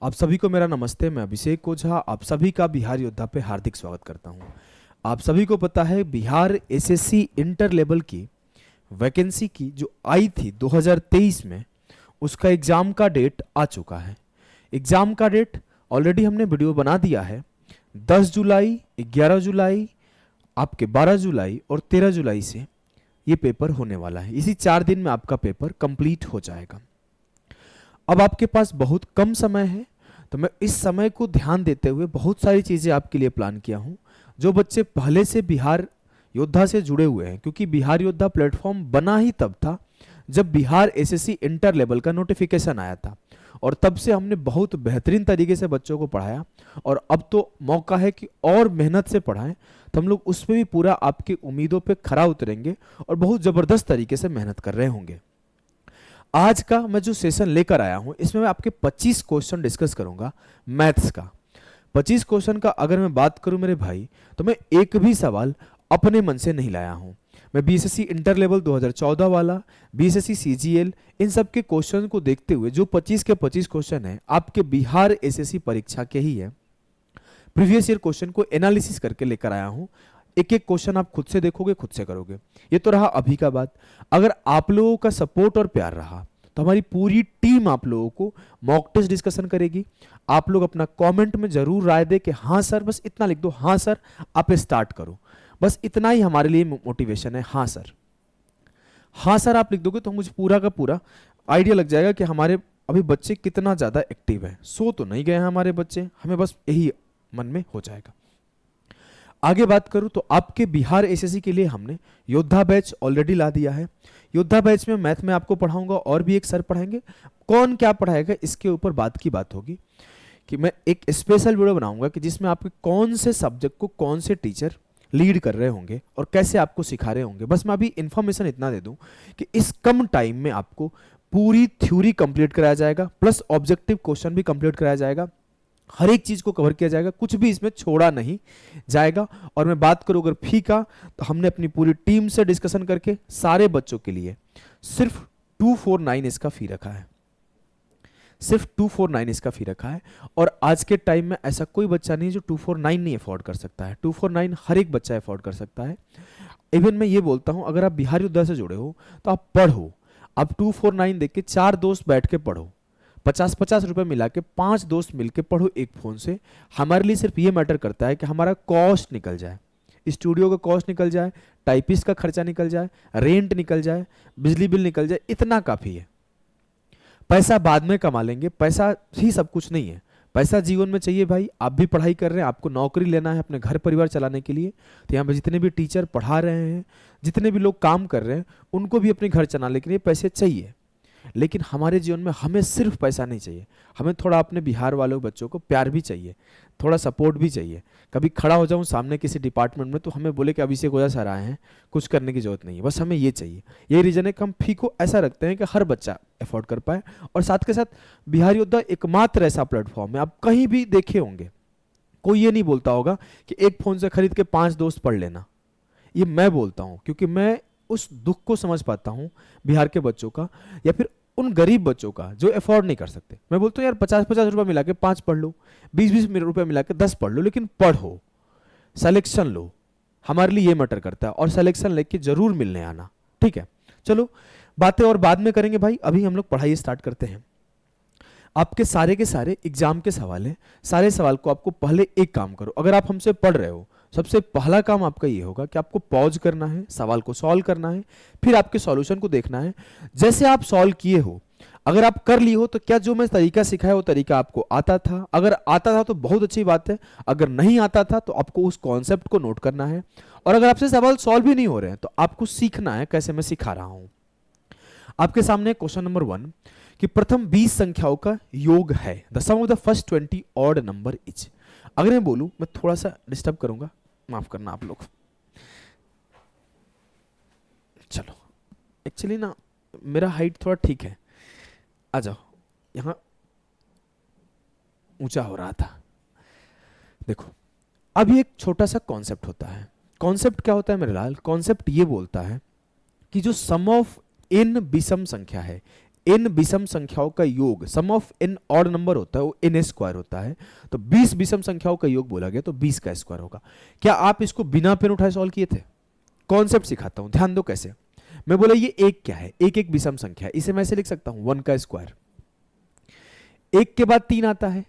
आप सभी को मेरा नमस्ते। मैं अभिषेक ओझा आप सभी का बिहार योद्धा पे हार्दिक स्वागत करता हूं। आप सभी को पता है बिहार एसएससी इंटर लेवल की वैकेंसी की जो आई थी 2023 में, उसका एग्ज़ाम का डेट आ चुका है। एग्ज़ाम का डेट ऑलरेडी हमने वीडियो बना दिया है। 10 जुलाई, 11 जुलाई, आपके 12 जुलाई और 13 जुलाई से ये पेपर होने वाला है। इसी 4 दिन में आपका पेपर कंप्लीट हो जाएगा। अब आपके पास बहुत कम समय है, तो मैं इस समय को ध्यान देते हुए बहुत सारी चीज़ें आपके लिए प्लान किया हूँ। जो बच्चे पहले से बिहार योद्धा से जुड़े हुए हैं, क्योंकि बिहार योद्धा प्लेटफॉर्म बना ही तब था जब बिहार एसएससी इंटर लेवल का नोटिफिकेशन आया था, और तब से हमने बहुत बेहतरीन तरीके से बच्चों को पढ़ाया। और अब तो मौका है कि और मेहनत से पढ़ाएं, तो हम लोग उस पर भी पूरा आपकी उम्मीदों पे खरा उतरेंगे और बहुत ज़बरदस्त तरीके से मेहनत कर रहे होंगे। आज का मैं जो सेशन लेकर आया हूं, इसमें मैं आपके 25 क्वेश्चन डिस्कस करूंगा मैथ्स का। 25 क्वेश्चन का अगर मैं बात करूं मेरे भाई, तो मैं एक भी सवाल अपने मन से नहीं लाया हूं। मैं बीएसएससी इंटर लेवल 2014 वाला, बीएसएससी सीजीएल, इन सब के क्वेश्चन को देखते हुए जो 25 के 25 क्वेश्चन है आपके बिहार एसएससी परीक्षा के ही है। प्रीवियस ईयर क्वेश्चन को एनालिसिस करके लेकर आया हूं। एक एक क्वेश्चन आप खुद से देखोगे, खुद से करोगे। ये तो रहा अभी का बात। अगर आप लोगों का सपोर्ट और प्यार रहा तो हमारी पूरी टीम आप लोगों को मॉक टेस्ट डिस्कशन करेगी। आप लोग अपना कमेंट में जरूर राय दे कि हाँ सर, बस इतना लिख दो, हाँ सर आप स्टार्ट करो। बस इतना ही हमारे लिए मोटिवेशन है, हाँ सर। हाँ सर आप लिख दोगे तो मुझे पूरा का पूरा आइडिया लग जाएगा कि हमारे अभी बच्चे कितना ज़्यादा एक्टिव है। सो तो नहीं गए हैं हमारे बच्चे, हमें बस यही मन में हो जाएगा। आगे बात करूं तो आपके बिहार एसएससी के लिए हमने योद्धा बैच ऑलरेडी ला दिया है। योद्धा बैच में मैथ में आपको पढ़ाऊंगा और भी एक सर पढ़ाएंगे। कौन क्या पढ़ाएगा इसके ऊपर बात की बात होगी कि मैं एक स्पेशल वीडियो बनाऊंगा कि जिसमें आपके कौन से सब्जेक्ट को कौन से टीचर लीड कर रहे होंगे और कैसे आपको सिखा रहे होंगे। बस मैं अभी इन्फॉर्मेशन इतना दे दूं कि इस कम टाइम में आपको पूरी थ्योरी कंप्लीट कराया जाएगा, प्लस ऑब्जेक्टिव क्वेश्चन भी कंप्लीट कराया जाएगा। हर एक चीज को कवर किया जाएगा, कुछ भी इसमें छोड़ा नहीं जाएगा। और मैं बात करूं अगर फी का, तो हमने अपनी पूरी टीम से डिस्कशन करके सारे बच्चों के लिए सिर्फ 249 इसका फी रखा है। सिर्फ 249 इसका फी रखा है। और आज के टाइम में ऐसा कोई बच्चा नहीं जो 249 नहीं अफोर्ड कर सकता है। 249 हर एक बच्चा अफोर्ड कर सकता है। इवन मैं ये बोलता हूं, अगर आप बिहार योद्धा से जुड़े हो तो आप पढ़ो। आप 249 देख के 4 दोस्त बैठ के पढ़ो, 50-50 रुपए मिला के 5 दोस्त मिलके पढ़ो एक फोन से। हमारे लिए सिर्फ ये मैटर करता है कि हमारा कॉस्ट निकल जाए, स्टूडियो का कॉस्ट निकल जाए, टाइपिस्ट का खर्चा निकल जाए, रेंट निकल जाए, बिजली बिल निकल जाए, इतना काफी है। पैसा बाद में कमा लेंगे, पैसा ही सब कुछ नहीं है। पैसा जीवन में चाहिए भाई। आप भी पढ़ाई कर रहे हैं, आपको नौकरी लेना है अपने घर परिवार चलाने के लिए, तो यहाँ पे जितने भी टीचर पढ़ा रहे हैं, जितने भी लोग काम कर रहे हैं, उनको भी अपने घर चलाने के लिए पैसे चाहिए। लेकिन हमारे जीवन में हमें सिर्फ पैसा नहीं चाहिए, हमें थोड़ा अपने बिहार वालों बच्चों को प्यार भी चाहिए, थोड़ा सपोर्ट भी चाहिए। कभी खड़ा हो जाऊं सामने किसी डिपार्टमेंट में तो हमें बोले कि अभिषेक ओझा सर आए हैं, कुछ करने की जरूरत नहीं है, बस हमें ये चाहिए। यही रीजन है कि हम फी को ऐसा रखते हैं कि हर बच्चा अफोर्ड कर पाए। और साथ के साथ बिहार योद्धा एकमात्र ऐसा प्लेटफॉर्म है, आप कहीं भी देखे होंगे कोई ये नहीं बोलता होगा कि एक फोन से खरीद के 5 दोस्त पढ़ लेना। ये मैं बोलता हूँ क्योंकि मैं उस दुख को समझ पाता हूँ बिहार के बच्चों का, या फिर उन गरीब बच्चों का जो अफोर्ड नहीं कर सकते। मैं बोलता हूँ यार 50-50 रुपए मिला के 5 पढ़ लो, 20-20 रुपए मिला के 10 पढ़ लो, लेकिन पढ़ो, सिलेक्शन लो। हमारे लिए ये मैटर करता है, और सिलेक्शन लेके जरूर मिलने आना, ठीक है। चलो बातें और बाद में करेंगे भाई, अभी हम लोग पढ़ाई स्टार्ट करते हैं। आपके सारे के सारे एग्जाम के सवाल हैं। सारे सवाल को आपको पहले एक काम करो, अगर आप हमसे पढ़ रहे हो, सबसे पहला काम आपका ये होगा कि आपको पॉज करना है, सवाल को सॉल्व करना है, फिर आपके सॉल्यूशन को देखना है। जैसे आप सॉल्व किए हो, अगर आप कर लिए हो तो क्या जो मैं तरीका सिखाया वो तरीका आपको आता था? अगर आता था तो बहुत अच्छी बात है, अगर नहीं आता था तो आपको उस कॉन्सेप्ट को नोट करना है। और अगर आपसे सवाल सॉल्व भी नहीं हो रहे हैं तो आपको सीखना है कैसे मैं सिखा रहा हूं। आपके सामने क्वेश्चन नंबर 1 कि प्रथम 20 संख्याओं का योग है। The sum of the first 20 odd number is. अगर मैं बोलूं, मैं थोड़ा सा डिस्टर्ब करूंगा, माफ करना आप लोग। चलो एक्चुअली ना मेरा हाइट थोड़ा ठीक है, आ जाओ, यहां ऊंचा हो रहा था। देखो अब ये एक छोटा सा कॉन्सेप्ट होता है। कॉन्सेप्ट क्या होता है मेरे लाल? कॉन्सेप्ट ये बोलता है कि जो सम ऑफ n विषम संख्या है, n विषम संख्याओं का योग, सम ऑफ n ऑड नंबर होता है वो n स्क्वायर होता है, तो 20 विषम संख्याओं का योग बोला गया तो 20 का स्क्वायर होगा। क्या आप इसको बिना पेन उठाए सॉल्व किए थे? कॉन्सेप्ट सिखाता हूं, ध्यान दो कैसे। मैं बोला ये एक क्या है, एक एक विषम संख्या है, इसे मैं ऐसे लिख सकता हूं 1 का स्क्वायर। एक के बाद 3 आता है,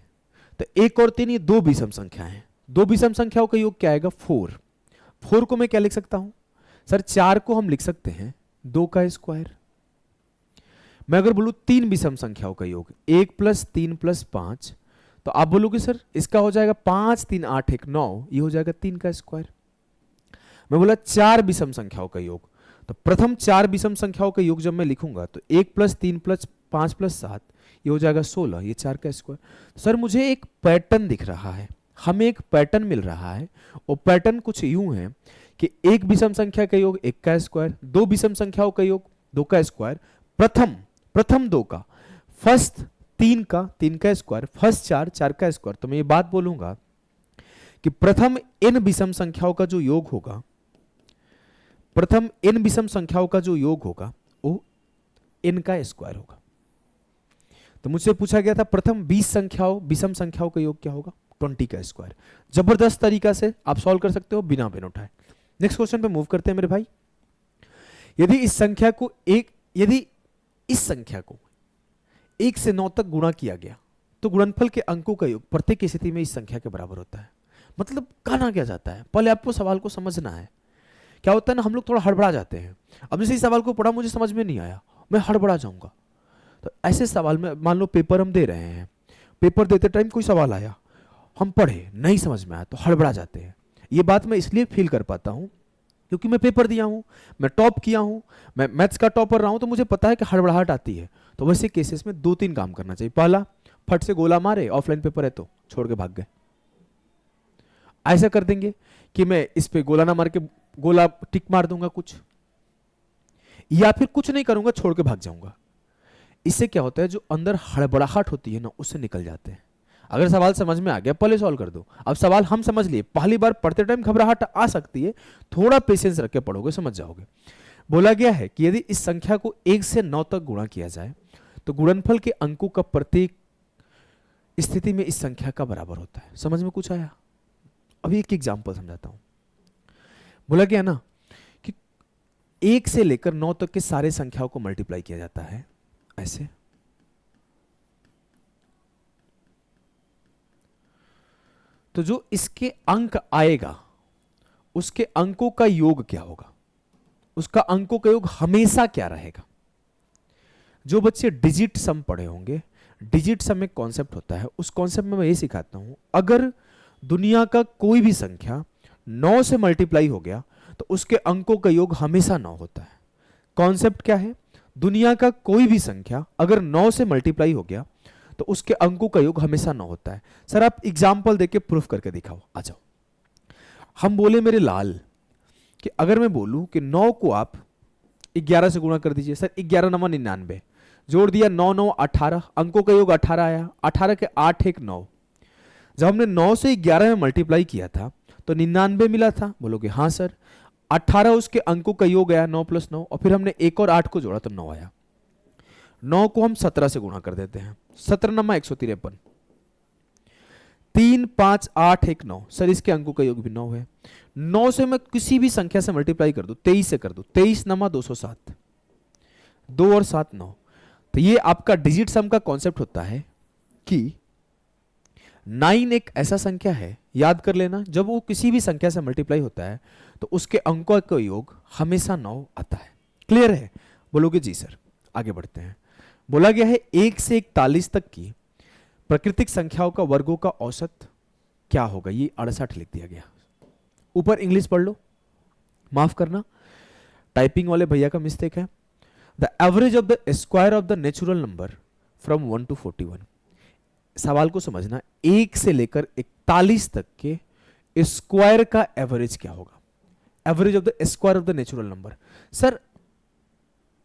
तो 1 और 3 ये दो विषम संख्या है, दो विषम संख्याओं का योग क्या आएगा 4। 4 को मैं क्या लिख सकता हूं सर, 4 को हम लिख सकते हैं 2 का स्क्वायर। मैं अगर बोलूं 3 विषम संख्याओं का योग 1 + 3 + 5, तो आप बोलोगे सर इसका हो जाएगा 5 3 8 1 9, ये हो जाएगा 3 का स्क्वायर। मैं बोला 4 विषम संख्याओं का योग, तो प्रथम 4 विषम संख्याओं का योग जब मैं लिखूंगा तो 1 + 3 + 5 + 7 ये हो जाएगा 16, ये 4 का स्क्वायर। सर मुझे एक पैटर्न दिख रहा है, हमें एक पैटर्न मिल रहा है, और पैटर्न कुछ यूं है कि एक विषम संख्या का योग 1 का स्क्वायर, दो विषम संख्याओं का योग 2 का स्क्वायर, प्रथम 2 का, फर्स्ट 3 का 3 का स्क्वायर, फर्स्ट 4 4 का स्क्वायर। तो मैं ये बात बोलूंगा कि प्रथम n विषम संख्याओं का जो योग होगा, प्रथम n विषम संख्याओं का जो योग होगा वो n का स्क्वायर होगा। तो मुझसे पूछा गया था प्रथम 20 संख्याओं विषम संख्याओं का योग क्या होगा, 20 का स्क्वायर। जबरदस्त तरीका से आप सॉल्व कर सकते हो बिना पेन उठाए। नेक्स्ट क्वेश्चन पे मूव करते हैं मेरे भाई। यदि इस संख्या को 1 से 9 तक गुणा किया गया तो गुणनफल के अंकों का योग प्रत्येक स्थिति में इस संख्या के बराबर होता है। मतलब कहना क्या जाता है, पहले आपको सवाल को समझना है। क्या होता है ना, हम लोग थोड़ा हड़बड़ा जाते हैं। अब जैसे इस सवाल को पढ़ा मुझे समझ में नहीं आया, मैं हड़बड़ा जाऊंगा। तो ऐसे सवाल में मान लो पेपर हम दे रहे हैं, पेपर देते टाइम कोई सवाल आया, हम पढ़े नहीं समझ में आया तो हड़बड़ा जाते हैं। ये बात मैं इसलिए फील कर पाता हूं क्योंकि मैं पेपर दिया हूं, मैं टॉप किया हूं, मैं मैथ्स का टॉपर रहा हूं, तो मुझे पता है कि हड़बड़ाहट आती है। तो वैसे केसेस में 2-3 काम करना चाहिए। पहला, फट से गोला मारे, ऑफलाइन पेपर है तो छोड़ के भाग गए। ऐसा कर देंगे कि मैं इस पे गोला ना मार के गोला टिक मार दूंगा कुछ, या फिर कुछ नहीं करूंगा छोड़ के भाग जाऊंगा। इससे क्या होता है, जो अंदर हड़बड़ाहट होती है ना उससे निकल जाते हैं। अगर सवाल समझ में आ गया पहले सॉल्व कर दो। अब सवाल हम समझ लिए, पहली बार पढ़ते टाइम घबराहट आ सकती है, थोड़ा पेशेंस रख के पढ़ोगे समझ जाओगे। बोला गया है कि यदि इस संख्या को 1 से 9 तक गुणा किया जाए तो गुणनफल के अंकों का प्रत्येक स्थिति में इस संख्या का बराबर होता है। समझ में कुछ आया? अभी एक एग्जांपल समझाता हूं। बोला गया ना कि 1 से लेकर 9 तक के सारे संख्याओं को मल्टीप्लाई किया जाता है ऐसे। तो जो इसके अंक आएगा उसके अंकों का योग क्या होगा, उसका अंकों का योग हमेशा क्या रहेगा। जो बच्चे डिजिट सम पढ़े होंगे, डिजिट सम एक कॉन्सेप्ट होता है, उस कॉन्सेप्ट में मैं ये सिखाता हूं। अगर दुनिया का कोई भी संख्या 9 से मल्टीप्लाई हो गया तो उसके अंकों का योग हमेशा 9 होता है। कॉन्सेप्ट क्या है, दुनिया का कोई भी संख्या अगर 9 से मल्टीप्लाई हो गया तो उसके अंकों का योग हमेशा 9 होता है। सर आप एग्जाम्पल देके प्रूफ करके दिखाओ, आ जाओ। हम बोले मेरे लाल कि अगर मैं बोलूं कि 9 को आप 11 से गुणा कर दीजिए, सर 11 9 99, जोड़ दिया 9 9 18, अंकों का योग 18 आया, 18 के 8 1 9। जब हमने 9 से 11 में मल्टीप्लाई किया था तो 99 मिला था, बोलोगे हाँ सर। 18 उसके अंकों का योग आया 9 + 9, और फिर हमने 1 और 8 को जोड़ा तो 9 आया। 9 को हम 17 से गुणा कर देते हैं, 17 9 153, 3 5 8 1 9, सर इसके अंकों का योग भी 9 है। 9 से मैं किसी भी संख्या से मल्टीप्लाई कर दूं, 23 से कर दूं, 23 9 207, 2 और 7 9। तो ये आपका डिजिट सम का कॉन्सेप्ट होता है कि 9 एक ऐसा संख्या है, याद कर लेना, जब वो किसी भी संख्या से मल्टीप्लाई होता है तो उसके अंकों का योग हमेशा 9 आता है। क्लियर है? बोलोगे जी सर। आगे बढ़ते हैं। बोला गया है 1 से 41 तक की प्राकृतिक संख्याओं का वर्गों का औसत क्या होगा। ये 68 लिख दिया गया। ऊपर इंग्लिश पढ़ लो, माफ करना टाइपिंग वाले भैया का मिस्टेक है। The average of the square of the natural number from 1 to 41। सवाल को समझना, 1 से लेकर 41 तक के स्क्वायर का एवरेज क्या होगा। Average of the square of the natural number. Sir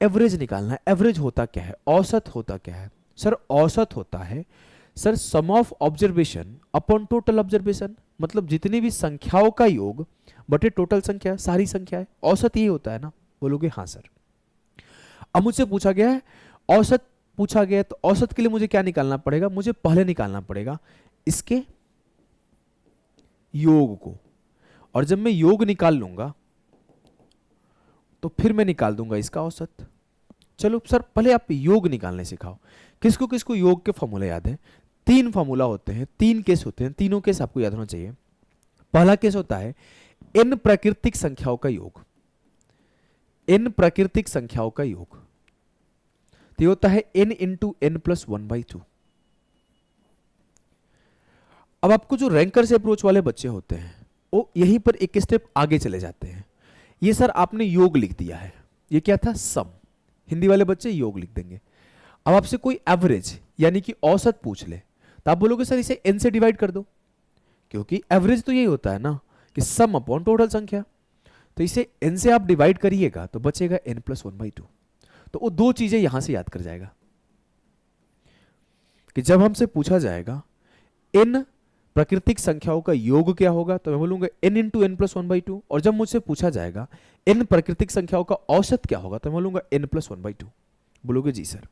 average निकालना है, एवरेज होता क्या है, औसत होता क्या है। सर औसत होता है sir sum of observation upon total observation, मतलब जितनी भी संख्याओं का योग बटे टोटल संख्या, सारी संख्या है, औसत ये होता है ना। बोलोगे हाँ सर। अब मुझसे पूछा गया है औसत पूछा गया है तो औसत के लिए मुझे क्या निकालना पड़ेगा, मुझे पहले निकालना पड़ेगा इसके योग को, और जब मैं योग निकाल लूंगा तो फिर मैं निकाल दूंगा इसका औसत। चलो सर पहले आप योग निकालने सिखाओ। किसको किसको योग के फॉर्मूला याद है? 3 फॉर्मूला होते हैं, 3 केस होते हैं, तीनों केस आपको याद होना चाहिए। पहला केस होता है n प्राकृतिक संख्याओं का योग, n प्राकृतिक संख्याओं का योग, तो ये होता है n इंटू एन प्लस 1/2। अब आपको जो रैंकर्स अप्रोच वाले बच्चे होते हैं वो यहीं पर एक स्टेप आगे चले जाते हैं। ये सर आपने योग लिख दिया है, ये क्या था, सम। हिंदी वाले बच्चे योग लिख देंगे। अब आपसे कोई एवरेज यानी कि औसत पूछ ले तो आप बोलोगे सर इसे n से डिवाइड कर दो, क्योंकि एवरेज तो यही होता है ना कि सम अपॉन टोटल संख्या। तो इसे n से आप डिवाइड करिएगा तो बचेगा n प्लस 1/2। तो वो 2 चीजें यहां से याद कर जाएगा कि जब हमसे पूछा जाएगा n प्राकृतिक संख्याओं का योग क्या होगा तो मैं बोलूंगा n इंटू एन प्लस 1/2, और जब मुझसे पूछा जाएगा n प्राकृतिक संख्याओं का औसत क्या होगा तो मैं बोलूंगा n प्लस 1/2। बोलोगे जी सर।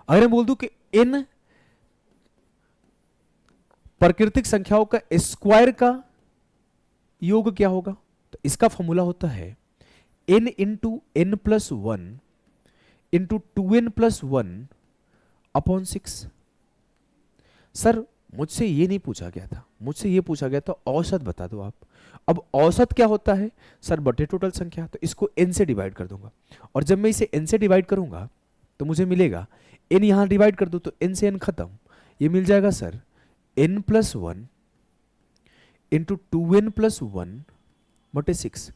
अगर मैं बोल दूं कि n प्राकृतिक संख्याओं का स्क्वायर का योग क्या होगा तो इसका फॉर्मूला होता है n into N plus 1 into 2n plus 1 upon 6। Sir मुझसे ये नहीं पूछा गया था, मुझसे ये पूछा गया था औसत बता दो आप। अब औसत क्या होता है सर, बटे टोटल संख्या, तो इसको n से डिवाइड कर दूंगा, और जब मैं इसे n से डिवाइड करूंगा तो मुझे मिलेगा n, यहां डिवाइड कर दो तो n से n खत्म, ये मिल जाएगा sir n plus 1 into 2n plus 1 बटे 6।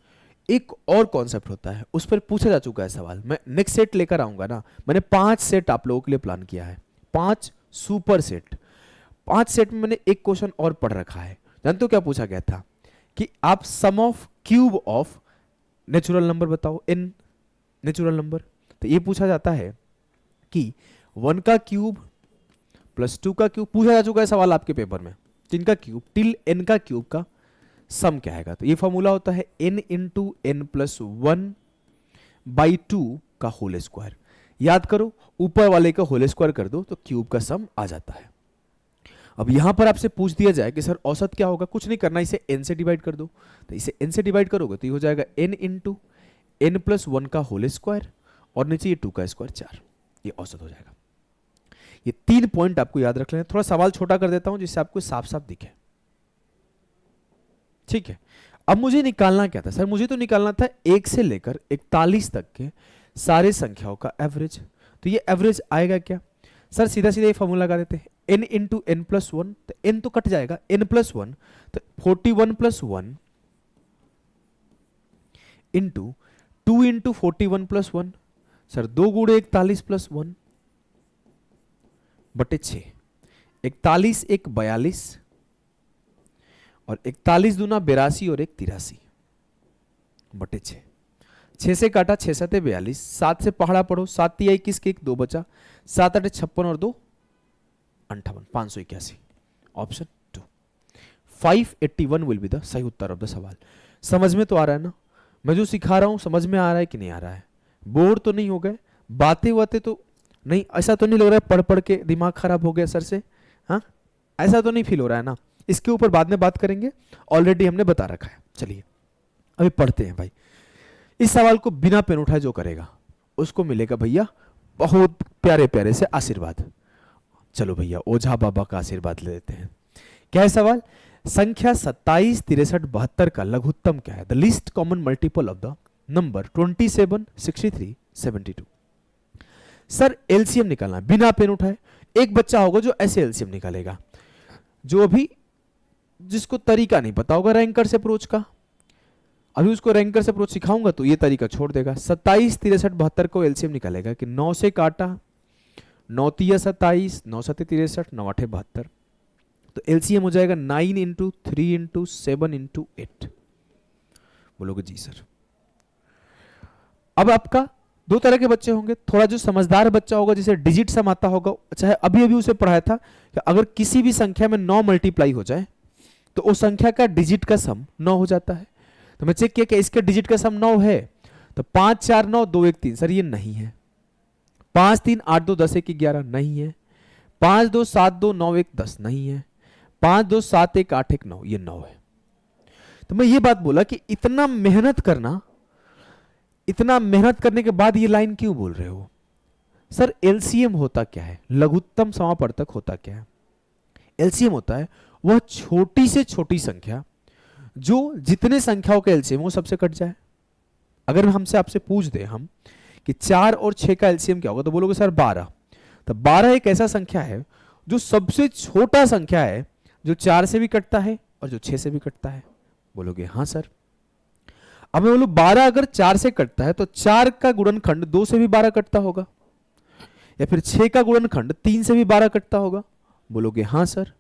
एक और कॉन्सेप्ट होता है, उस पर पूछा जा चुका है सवाल, मैं नेक्स्ट सेट लेकर आऊंगा ना। मैंने 5 सेट आप लोगों के लिए प्लान किया है, 5 सुपर सेट। 5 सेट में मैंने एक क्वेश्चन और पढ़ रखा है, जानते हो क्या पूछा गया था कि आप sum of cube of natural number बताओ, n नेचुरल नंबर। तो ये पूछा जाता है कि 1 का क्यूब प्लस 2 का क्यूब, पूछा जा चुका है सवाल आपके पेपर में, 3 का क्यूब टिल n का क्यूब का सम क्या आएगा। तो ये फॉर्मूला होता है n इंटू एन प्लस 1/2 का होल स्क्वायर। याद करो, ऊपर वाले का होल स्क्वायर कर दो तो क्यूब का सम आ जाता है। अब यहां पर आपसे पूछ दिया जाए कि सर औसत क्या होगा, कुछ नहीं करना, इसे n से डिवाइड कर दो। तो इसे n से डिवाइड करोगे तो ये हो जाएगा n इंटू एन प्लस 1 का होल स्क्वायर, और नीचे ये 2 का स्क्वायर 4, ये औसत हो जाएगा। ये 3 पॉइंट आपको याद रख लेना। थोड़ा सवाल छोटा कर देता हूं जिससे आपको साफ साफ दिखे, ठीक है। अब मुझे निकालना क्या था सर, मुझे तो निकालना था 1 से लेकर 41 तक के सारे संख्याओं का एवरेज। तो ये एवरेज आएगा क्या सर, सीधा सीधा ये फॉर्मूला लगा देते हैं, n इंटू एन प्लस 1, तो n तो कट जाएगा, n प्लस 1 तो 41 plus 1 into 2 into 41 plus 1, sir 2 गुणे 41 प्लस 1 बटे 6। 41 एक 42 और 41 दूना 82 और 1 83 बटे 6। 6 से काटा 6 7 42, 7 से पहाड़ा पढ़ो, 7 3 21 के 1 2 बचा, 7 8 56 और 2 58, 581। ऑप्शन 2 581 विल बी द सही उत्तर ऑफ द सवाल। समझ में तो आ रहा है ना, मैं जो सिखा रहा हूं समझ में आ रहा है कि नहीं आ रहा है, बोर तो नहीं हो गए, बातें बातें तो नहीं, ऐसा तो नहीं लग रहा है पढ़ पढ़ के दिमाग खराब हो गया सर से, हाँ ऐसा तो नहीं फील हो रहा है ना। इसके ऊपर बाद में बात करेंगे, ऑलरेडी हमने बता रखा है। चलिए अभी पढ़ते हैं भाई। इस सवाल को बिना पेन उठाए जो करेगा उसको मिलेगा भैया बहुत प्यारे प्यारे से आशीर्वाद। चलो भैया ओझा बाबा का आशीर्वाद ले लेते हैं। क्या है सवाल, संख्या 27 63 72 का लघुत्तम क्या है, the least common multiple of the number 27 63 72। Sir LCM निकालना है बिना पेन उठाए। एक बच्चा होगा जो ऐसे एलसीएम निकालेगा, जो अभी जिसको तरीका नहीं पता होगा रैंकर से अप्रोच का, अभी उसको रैंकर से अप्रोच सिखाऊंगा तो ये तरीका छोड़ देगा। 27 63 72 को एलसीएम निकालेगा कि 9 से काटा, 9 3 27, 9 7 63, 9 8 72, तो एलसीएम हो जाएगा 9 इंटू 3 इंटू 7 इंटू 8। बोलोगे जी सर। अब आपका दो तरह के बच्चे होंगे, थोड़ा जो समझदार बच्चा होगा जिसे डिजिट सम आता होगा, चाहे अभी अभी उसे पढ़ाया था कि अगर किसी भी संख्या में 9 मल्टीप्लाई हो जाए तो उस संख्या का डिजिट का सम 9 हो जाता है। तो मैं चेक किया कि इसके डिजिट का सम 9 है, तो 5 4 9 2 1 3, सर ये नहीं है, 5 3 8 2 10 1 11 नहीं है। 5 2 7 2 9 1 10 नहीं है। 5 2 7 1 8 1 9 ये 9 है। तो मैं ये बात बोला कि इतना मेहनत करना, इतना मेहनत करने के बाद ये लाइन क्यों बोल रहे हो सर? एलसीएम होता क्या है, लघुत्तम समापवर्तक होता क्या है? एलसीएम होता है वह छोटी से छोटी संख्या जो जितने संख्याओं का एलसीएम वो सबसे कट जाए। अगर हमसे आपसे पूछ दे हम कि 4 और 6 का एलसीएम क्या होगा, तो बोलोगे सर 12। तो 12 एक ऐसा संख्या है जो सबसे छोटा संख्या है, जो 4 से भी कटता है और जो 6 से भी कटता है। बोलोगे हाँ सर। अब मैं बोलूं 12 अगर 4 से कटता है तो 4 का गुणनखंड 2 से भी 12 कटता होगा, या फिर 6 का गुणनखंड 3 से भी 12 कटता होगा। बोलोगे हाँ सर।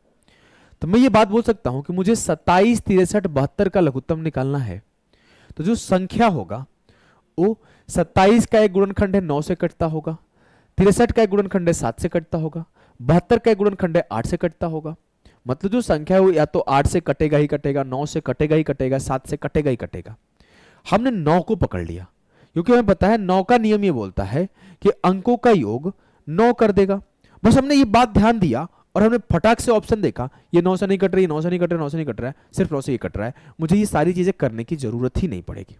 तो मैं ये बात बोल सकता हूं कि मुझे 27 63 72 का लघुत्तम निकालना है, तो जो संख्या होगा वो 27 का एक गुणनखंड है 9 से कटता होगा, 63 का एक गुणनखंड है 7 से कटता होगा, 72 का एक गुणनखंड है 8 से कटता होगा। मतलब जो संख्या है वो या तो 8 से कटेगा ही कटेगा, 9 से कटेगा ही कटेगा, 7 से कटेगा ही कटेगा। हमने 9 को पकड़ लिया क्योंकि हमें पता है 9 का नियम ये बोलता है कि अंकों का योग 9 कर देगा। बस हमने ये बात ध्यान दिया और हमने फटाक से ऑप्शन देखा, ये 9 से नहीं कट रही, 9 से नहीं कट रहा, 9 से नहीं कट रहा है, सिर्फ 9 से ये कट रहा है। मुझे ये सारी चीजें करने की जरूरत ही नहीं पड़ेगी।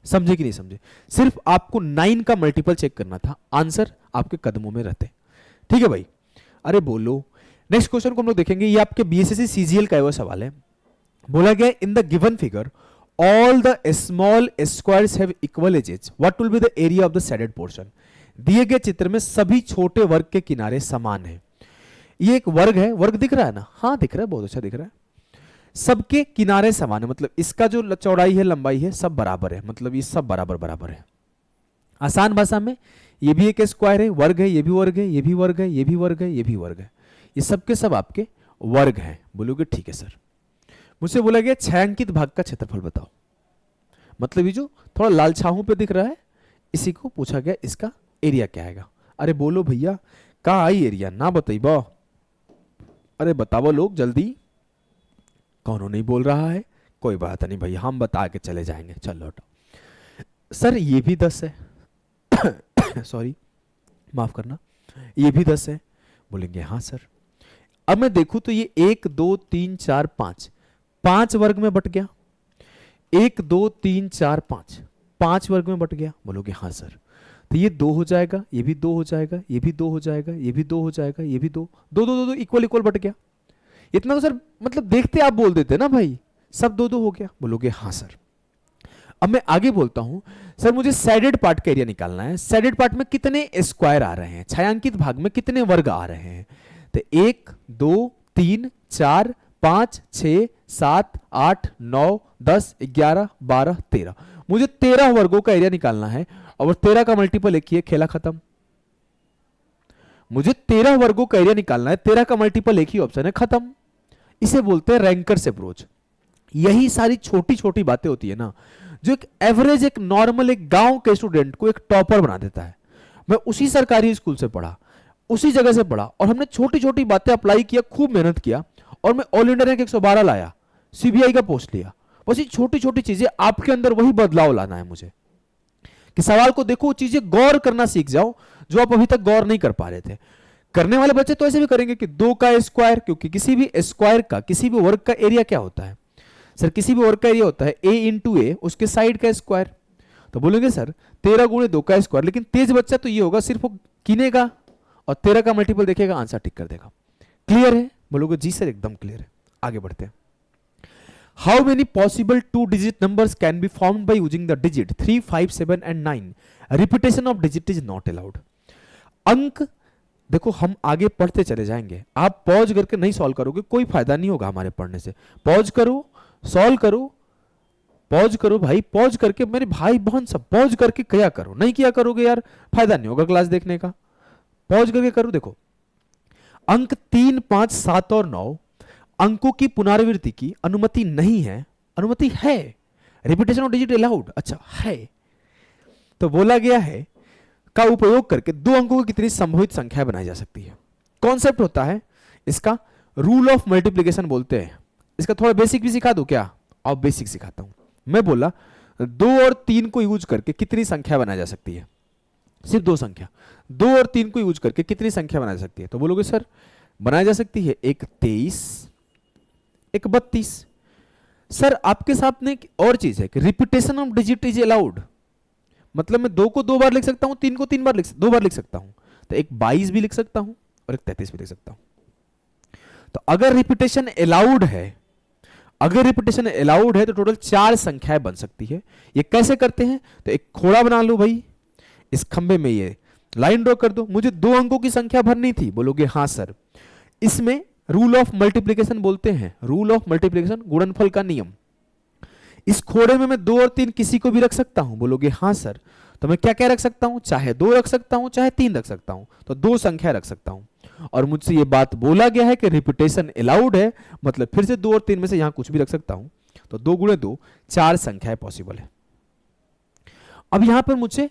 समझे कि नहीं समझे? सिर्फ आपको 9 का मल्टीपल चेक करना था, आंसर आपके कदमों में रहते। ठीक है भाई? अरे बोलो। नेक्स्ट क्वेश्चन को हम लोग देखेंगे, ये आपके बीएसएससी सीजीएल का सवाल है। बोला गया in the given figure all the small squares have equal edges, what will be the area of the shaded portion? दिए गए चित्र में सभी छोटे वर्ग के किनारे समान हैं। ये एक वर्ग है, वर्ग दिख रहा है ना? हाँ दिख रहा है, बहुत अच्छा दिख रहा है। सबके किनारे समान है, मतलब इसका जो चौड़ाई है लंबाई है सब बराबर है, मतलब ये सब बराबर बराबर है। आसान भाषा में ये भी एक स्क्वायर है, वर्ग है, ये भी वर्ग है, ये भी वर्ग है, ये भी वर्ग है, ये भी वर्ग है, ये सब के सब आपके वर्ग हैं। बोलोगे ठीक है सर। मुझसे बोला गया छायांकित भाग का क्षेत्रफल बताओ, मतलब ये जो थोड़ा लाल छाहों पे दिख रहा है इसी को पूछा गया, इसका एरिया क्या आएगा। अरे बोलो भैया का आई एरिया ना बताइबो, अरे बताओ लोग जल्दी। कौन नहीं बोल रहा है? कोई बात नहीं भैया, हम बता के चले जाएंगे। चलो सर ये भी 10 है सॉरी माफ करना, ये भी 10 है। बोलेंगे हाँ सर। अब मैं देखूं तो ये 1 2 3 4 5 5 वर्ग में बट गया। 1 2 3 4 5 5 वर्ग में बट गया। बोलोगे हाँ सर। तो ये 2 हो जाएगा, ये भी 2 हो जाएगा, ये भी 2 हो जाएगा, ये भी 2 हो जाएगा, ये भी 2 2 2 2 इक्वल इक्वल बट गया। इतना तो सर मतलब देखते आप बोल देते ना भाई, सब 2 2 हो गया। बोलोगे हाँ सर। अब मैं आगे बोलता हूं, सर मुझे सैडेड पार्ट का एरिया निकालना है। सैडेड पार्ट में कितने स्क्वायर आ रहे हैं, छायांकित भाग में कितने वर्ग आ रहे हैं? तो 1 2 3 4 5 6 7 8 9 10 11 12 13, मुझे 13 वर्गों का एरिया निकालना है और 13 का मल्टीपल एक ही है, खेला खत्म। मुझे 13 वर्गों का एरिया निकालना है, 13 का मल्टीपल एक ही ऑप्शन है, खत्म। इसे बोलते हैं रैंकर्स अप्रोच। यही सारी छोटी छोटी बातें होती है ना जो एक एवरेज, एक नॉर्मल, एक गांव के स्टूडेंट को एक टॉपर बना देता है। मैं उसी सरकारी स्कूल से पढ़ा, उसी जगह से पढ़ा और हमने छोटी छोटी बातें अप्लाई किया, खूब मेहनत किया और मैं ऑल इंडिया रैंक 112 लाया, सीबीआई का पोस्ट लिया। बस ये छोटी छोटी चीजें, आपके अंदर वही बदलाव लाना है मुझे कि सवाल को देखो, चीजें गौर करना सीख जाओ जो आप अभी तक गौर नहीं कर पा रहे थे। करने वाले बच्चे तो ऐसे भी करेंगे कि 2 का स्क्वायर, क्योंकि किसी भी स्क्वायर का, किसी भी वर्ग का एरिया क्या होता है सर? किसी भी वर्ग का एरिया होता है a इंटू ए, उसके साइड का स्क्वायर। तो बोलेंगे सर 13 गुणे 2 का स्क्वायर, लेकिन तेज बच्चा तो ये होगा सिर्फ वो गिनेगा और 13 का मल्टीपल देखेगा, आंसर टिक कर देगा। क्लियर है? बोलोगे जी सर एकदम क्लियर है। आगे बढ़ते हैं। How many possible 2 digit numbers can be formed by using the digit 3 5 7 and 9? Repetition of digit is not allowed. अंक देखो हम आगे पढ़ते चले जाएंगे, आप पॉज करके नहीं सॉल्व करोगे, कोई फायदा नहीं होगा हमारे पढ़ने से। पॉज करो, सॉल्व करो, पॉज करो भाई, पॉज करके मेरे भाई बहन सब पॉज करके किया करो। नहीं किया करोगे यार फायदा नहीं होगा क्लास देखने का। पॉज करके करो। देखो अंक 3 5 7 और 9 अंकों की पुनरावृत्ति की अनुमति नहीं है, अनुमति है। रिपीटेशन ऑफ डिजिट अलाउड, अच्छा है। तो बोला गया है का उपयोग करके 2 अंकों की कितनी संभावित संख्या बनाई जा सकती है। कॉन्सेप्ट होता है इसका रूल ऑफ मल्टीप्लिकेशन बोलते हैं। इसका थोड़ा बेसिक भी सिखा दूं क्या? और बेसिक सिखाता हूं। मैं बोला 2 और 3 को यूज करके कितनी संख्या बनाई जा सकती है। सिर्फ दो संख्या, 2 और 3 को यूज करके कितनी संख्या बनाई जा सकती है? तो बोलोगे सर बनाई जा सकती है एक 23, एक 32। सर आपके सामने एक और चीज है कि repetition of digit is allowed, मतलब मैं 2 को 2 बार लिख सकता हूं, 3 को 3 बार 2 बार लिख सकता हूं, तो एक 22 भी लिख सकता हूं और एक 33 भी लिख सकता हूं। तो अगर रिपीटेशन अलाउड है, अगर रिपीटेशन अलाउड है तो टोटल 4 संख्याएं बन सकती है। ये कैसे करते हैं? तो एक खोड़ा बना लो भाई, इस खंबे में ये लाइन ड्रॉ कर दो, मुझे 2 अंकों की संख्या भरनी थी। बोलोगे हां सर, इसमें रूल ऑफ मल्टीप्लिकेशन बोलते हैं, रूल ऑफ मल्टीप्लिकेशन, गुणनफल का नियम। इस खोड़े में मैं 2 और 3 किसी को भी रख सकता हूं। बोलोगे हां सर, तो मैं क्या क्या रख सकता हूं? चाहे 2 रख सकता हूं, चाहे 3 रख सकता हूं, तो 2 संख्या रख सकता हूं। और मुझसे ये बात बोला गया है कि रिपीटेशन अलाउड है, मतलब फिर से 2 और 3 में से यहां कुछ भी रख सकता हूं, तो 2 गुणे 2 4 संख्याएं पॉसिबल है। अब यहां पर मुझे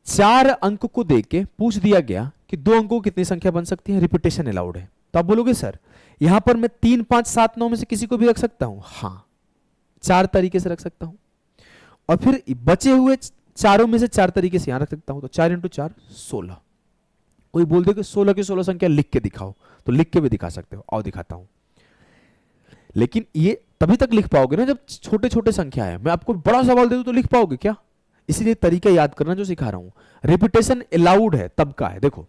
4 अंक को देके पूछ दिया गया कि 2 अंकों की कितनी संख्या बन सकती है, रिपीटेशन अलाउड है। तो आप बोलोगे सर यहां पर मैं 3, 5, 7, 9 में से किसी को भी रख सकता हूं। हां, 4 तरीके से रख सकता हूं, और फिर बचे हुए चारों में से 4 तरीके से यहां रख सकता हूं। तो 4 × 4 16। कोई बोल दे कि 16 की 16 संख्या लिख के दिखाओ, तो लिख के भी दिखा सकते हो, आओ दिखाता हूं। लेकिन ये तभी तक लिख पाओगे ना जब छोटे छोटे संख्या है। मैं आपको बड़ा सवाल दे दूं तो लिख पाओगे क्या? इसीलिए तरीका याद करना जो सिखा रहा हूं। रिपीटेशन अलाउड है तब का है। देखो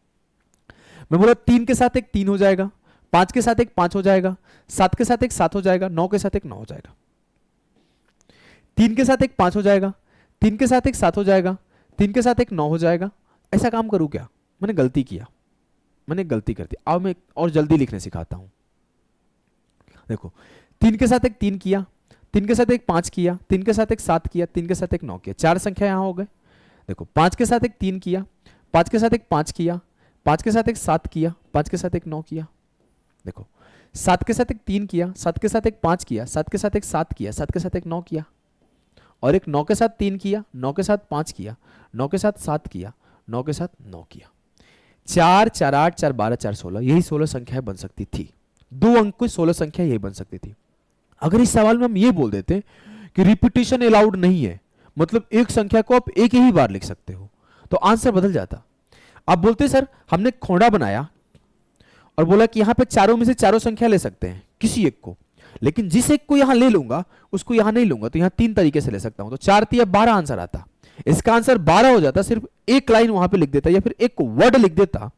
मैं बोला 3 के साथ एक 3 हो जाएगा, 5 के साथ एक 5 हो जाएगा, 7 के साथ एक 7 हो जाएगा, 9 के साथ एक 9 हो जाएगा। 3 के साथ एक 5 हो जाएगा, 3 के साथ एक 7 हो जाएगा, 3 के साथ एक 9 हो जाएगा। ऐसा काम करूं क्या? मैंने गलती किया, मैंने गलती कर दी। अब मैं और जल्दी लिखने सिखाता हूं। देखो 3 के साथ एक 3 किया, 3 के साथ एक 5 किया, 3 के साथ एक 7 किया, 3 के साथ एक 9 किया, 4 संख्या यहां हो गए। देखो 5 के साथ एक 3 किया, 5 के साथ एक 5 किया, 5 के साथ एक 7 किया, 5 के साथ एक 9 किया। देखो 7 के साथ एक 3 किया, 7 के साथ एक 5 किया, 7 के साथ एक 7 किया, 7 के साथ एक 9 किया, और एक 9 के साथ 3 किया, 9 के साथ 5 किया, 9 के साथ 7 किया, 9 के साथ 9 किया। 4, 4, 8, 4, 12, 4, 16, यही 16 संख्याएं बन सकती थी। 2 अंक की 16 संख्या यही बन सकती थी। अगर इस सवाल में हम ये बोल देते कि रिपीटेशन अलाउड नहीं है, मतलब एक संख्या को आप एक ही बार लिख सकते हो, तो आंसर बदल जाता। आप बोलते सर हमने खोड़ा बनाया और बोला कि यहां पे चारों में से चारों संख्या ले सकते हैं, किसी एक को, लेकिन जिस एक को यहां ले लूंगा उसको यहां नहीं लूंगा, तो यहां 3 तरीके से ले सकता हूं। तो 4 3 12 आंसर आता। इसका आंसर 12 हो जाता, सिर्फ एक लाइन वहां पे लिख देता, या फिर एक वर्ड लिख देता।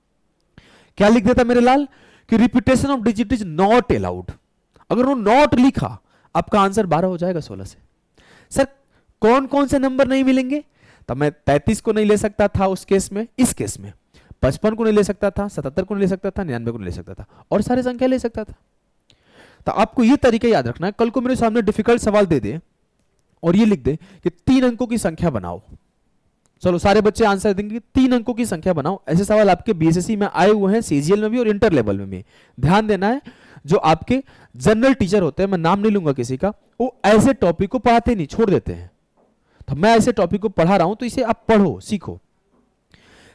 क्या लिख देता मेरे लाल? कि repetition of digit is not allowed. अगर वो नॉट लिखा, आपका आंसर 12 हो जाएगा 16 से। सर कौन कौन से नंबर नहीं मिलेंगे? तब मैं 33 को नहीं ले सकता था उस केस में, इस केस में 55 को नहीं ले सकता था, 77 को नहीं ले सकता था, 99 को नहीं ले सकता था, और सारे संख्या ले सकता था। तो आपको ये तरीका याद रखना है। कल को मेरे सामने डिफिकल्ट सवाल दे दे और ये लिख दे कि 3 अंकों की संख्या बनाओ, चलो सारे बच्चे आंसर देंगे 3 अंकों की संख्या बनाओ। ऐसे सवाल आपके बीएसएससी में आए हुए हैं, सीजीएल में भी और इंटर लेवल में भी। ध्यान देना है, जो आपके जनरल टीचर होते हैं, मैं नाम नहीं लूंगा किसी का, वो ऐसे टॉपिक को पढ़ाते नहीं, छोड़ देते हैं। तो मैं ऐसे टॉपिक को पढ़ा रहा हूं, तो इसे आप पढ़ो, सीखो।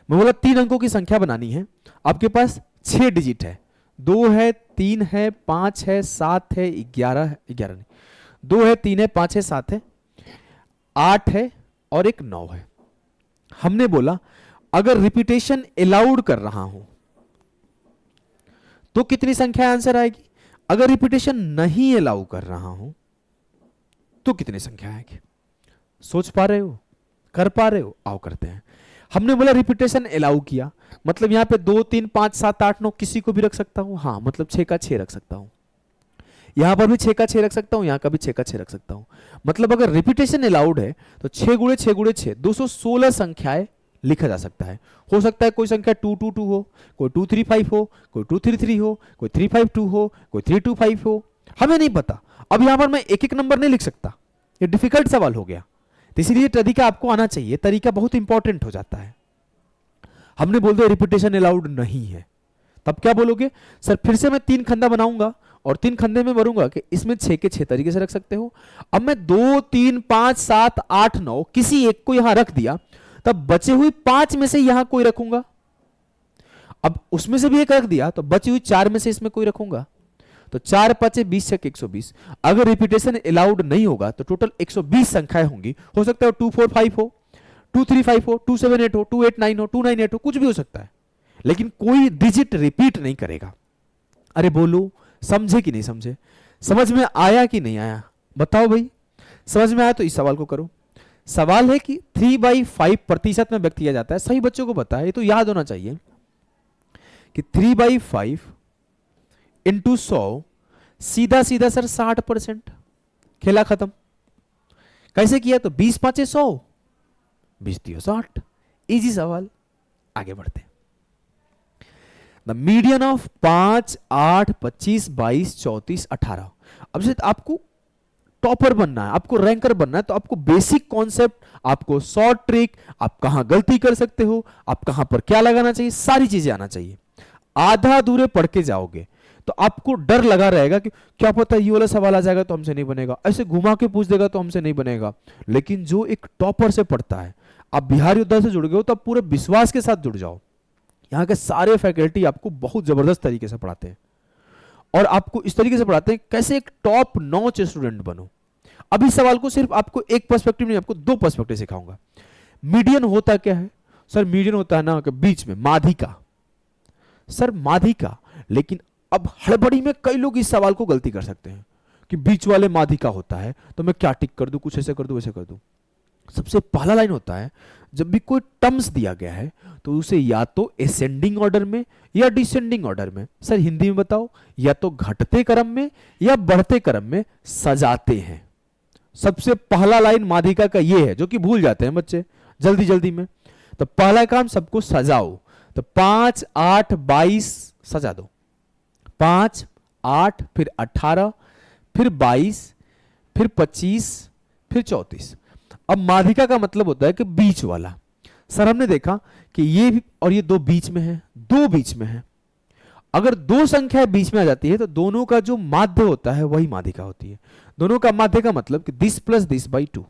मैं बोला 3 अंकों की संख्या बनानी है। आपके पास 6 डिजिट है, 2 है, 3 है, 5 है, 7 है, 11 है, 11 नहीं, 2 है, 3 है, 5 है, 7 है, 8 है और एक 9 है। हमने बोला अगर रिपीटेशन अलाउड कर रहा हूं तो कितनी संख्या आंसर आएगी, अगर रिपीटेशन नहीं अलाउ कर रहा हूं तो कितनी संख्या आएगी। सोच पा रहे हो, कर पा रहे हो? आओ करते हैं। हमने बोला रिपीटेशन अलाउ किया, मतलब यहां पे 2 3 5 7 8 9 किसी को भी रख सकता हूं। हां, मतलब 6 का 6 रख सकता हूं, यहां पर भी 6 का 6 रख सकता हूं, यहां का भी 6 का 6 रख सकता हूं। मतलब अगर रिपीटेशन अलाउड है तो 6 गुणे 6 गुणे 6 216 संख्याएं लिखा जा सकता है। हो सकता है कोई संख्या 222 हो, कोई 235 हो, कोई 233 हो, कोई 352 हो, कोई 325 हो, हमें नहीं पता। अब यहां पर मैं एक एक नंबर नहीं लिख सकता, ये डिफिकल्ट सवाल हो गया। तो इसीलिए तरीका आपको आना चाहिए, तरीका बहुत इंपॉर्टेंट हो जाता है। हमने बोल दिया रिपीटेशन अलाउड नहीं है, तब क्या बोलोगे? सर फिर से मैं 3 खंडा बनाऊंगा और 3 खंडे में भरूंगा कि इसमें 6 के 6 तरीके से रख सकते हो। अब मैं 2 3 5 7 8 9 किसी एक को यहां रख दिया, तब बचे हुई 5 में से यहां कोई रखूंगा। अब उसमें से भी एक रख दिया तो बची हुई 4 में से इसमें कोई रखूंगा। तो 4 5 20 6 120। अगर रिपीटेशन अलाउड नहीं होगा तो टोटल 120 संख्याएं होंगी। हो सकता है 2 4 5 हो, 2355 हो, 278 हो, 289 हो, 298 हो, कुछ भी हो सकता है, लेकिन कोई डिजिट रिपीट नहीं करेगा। अरे बोलो, समझे कि नहीं समझे? समझ में आया कि नहीं आया? बताओ भाई। समझ में आया तो इस सवाल को करो। सवाल है कि 3/5% में व्यक्त किया जाता है। सही बच्चों को पता है, ये तो याद होना चाहिए कि 3/5 इंटू 100, सीधा सीधा सर 60%। खेला खत्म। कैसे किया? तो 20 5 100, 20 दियो 60। इजी सवाल। आगे बढ़ते हैं। The median of 5, 8, 25, 22, 34, 18। अब से आपको टॉपर बनना है, आपको रैंकर बनना है, तो आपको बेसिक कॉन्सेप्ट, आपको शॉर्ट ट्रिक, आप कहां गलती कर सकते हो, आप कहां पर क्या लगाना चाहिए, सारी चीजें आना चाहिए। आधा अधूरे पढ़ के जाओगे तो आपको डर लगा रहेगा कि क्या पता ये वाला सवाल आ जाएगा तो हमसे नहीं बनेगा, ऐसे घुमा के पूछ देगा तो हमसे नहीं बनेगा। लेकिन जो एक टॉपर से पढ़ता है, आप बिहार योद्धा से जुड़ गए हो तो आप पूरे विश्वास के साथ जुड़ जाओ। यहाँ के सारे फैकल्टी आपको बहुत जबरदस्त तरीके से पढ़ाते हैं और आपको इस तरीके से पढ़ाते हैं कैसे एक टॉप नॉच स्टूडेंट बनो। अब इस सवाल को सिर्फ आपको एक पर्सपेक्टिव नहीं, आपको दो पर्सपेक्टिव सिखाऊंगा। मीडियन होता क्या है? सर मीडियन होता है ना कि बीच में माध्यिका। सर माध्यिका, लेकिन अब हड़बड़ी में कई लोग इस सवाल को गलती कर सकते हैं कि बीच वाले माध्यिका होता है तो मैं क्या टिक कर दूं, कुछ ऐसे कर दूं, वैसे कर दूं। सबसे पहला लाइन होता है, जब भी कोई टर्म्स दिया गया है तो उसे या तो असेंडिंग ऑर्डर में या डिसेंडिंग ऑर्डर में, सर हिंदी में बताओ, या तो घटते क्रम में या बढ़ते क्रम में सजाते हैं। सबसे पहला लाइन माध्यिका का ये है जो कि भूल जाते हैं बच्चे जल्दी जल्दी में। तो पहला काम सबको सजाओ, तो 5, 8, 22 सजा दो। 5, 8, फिर 18, फिर 22, फिर 25, फिर 34। अब माध्यिका का मतलब होता है कि बीच वाला। सर हमने देखा कि ये भी और ये दो बीच में है, दो बीच में है। अगर दो संख्या बीच में आ जाती है तो दोनों का जो माध्य होता है वही माध्यिका होती है। दोनों का माध्य का मतलब कि 10 प्लस 10/2,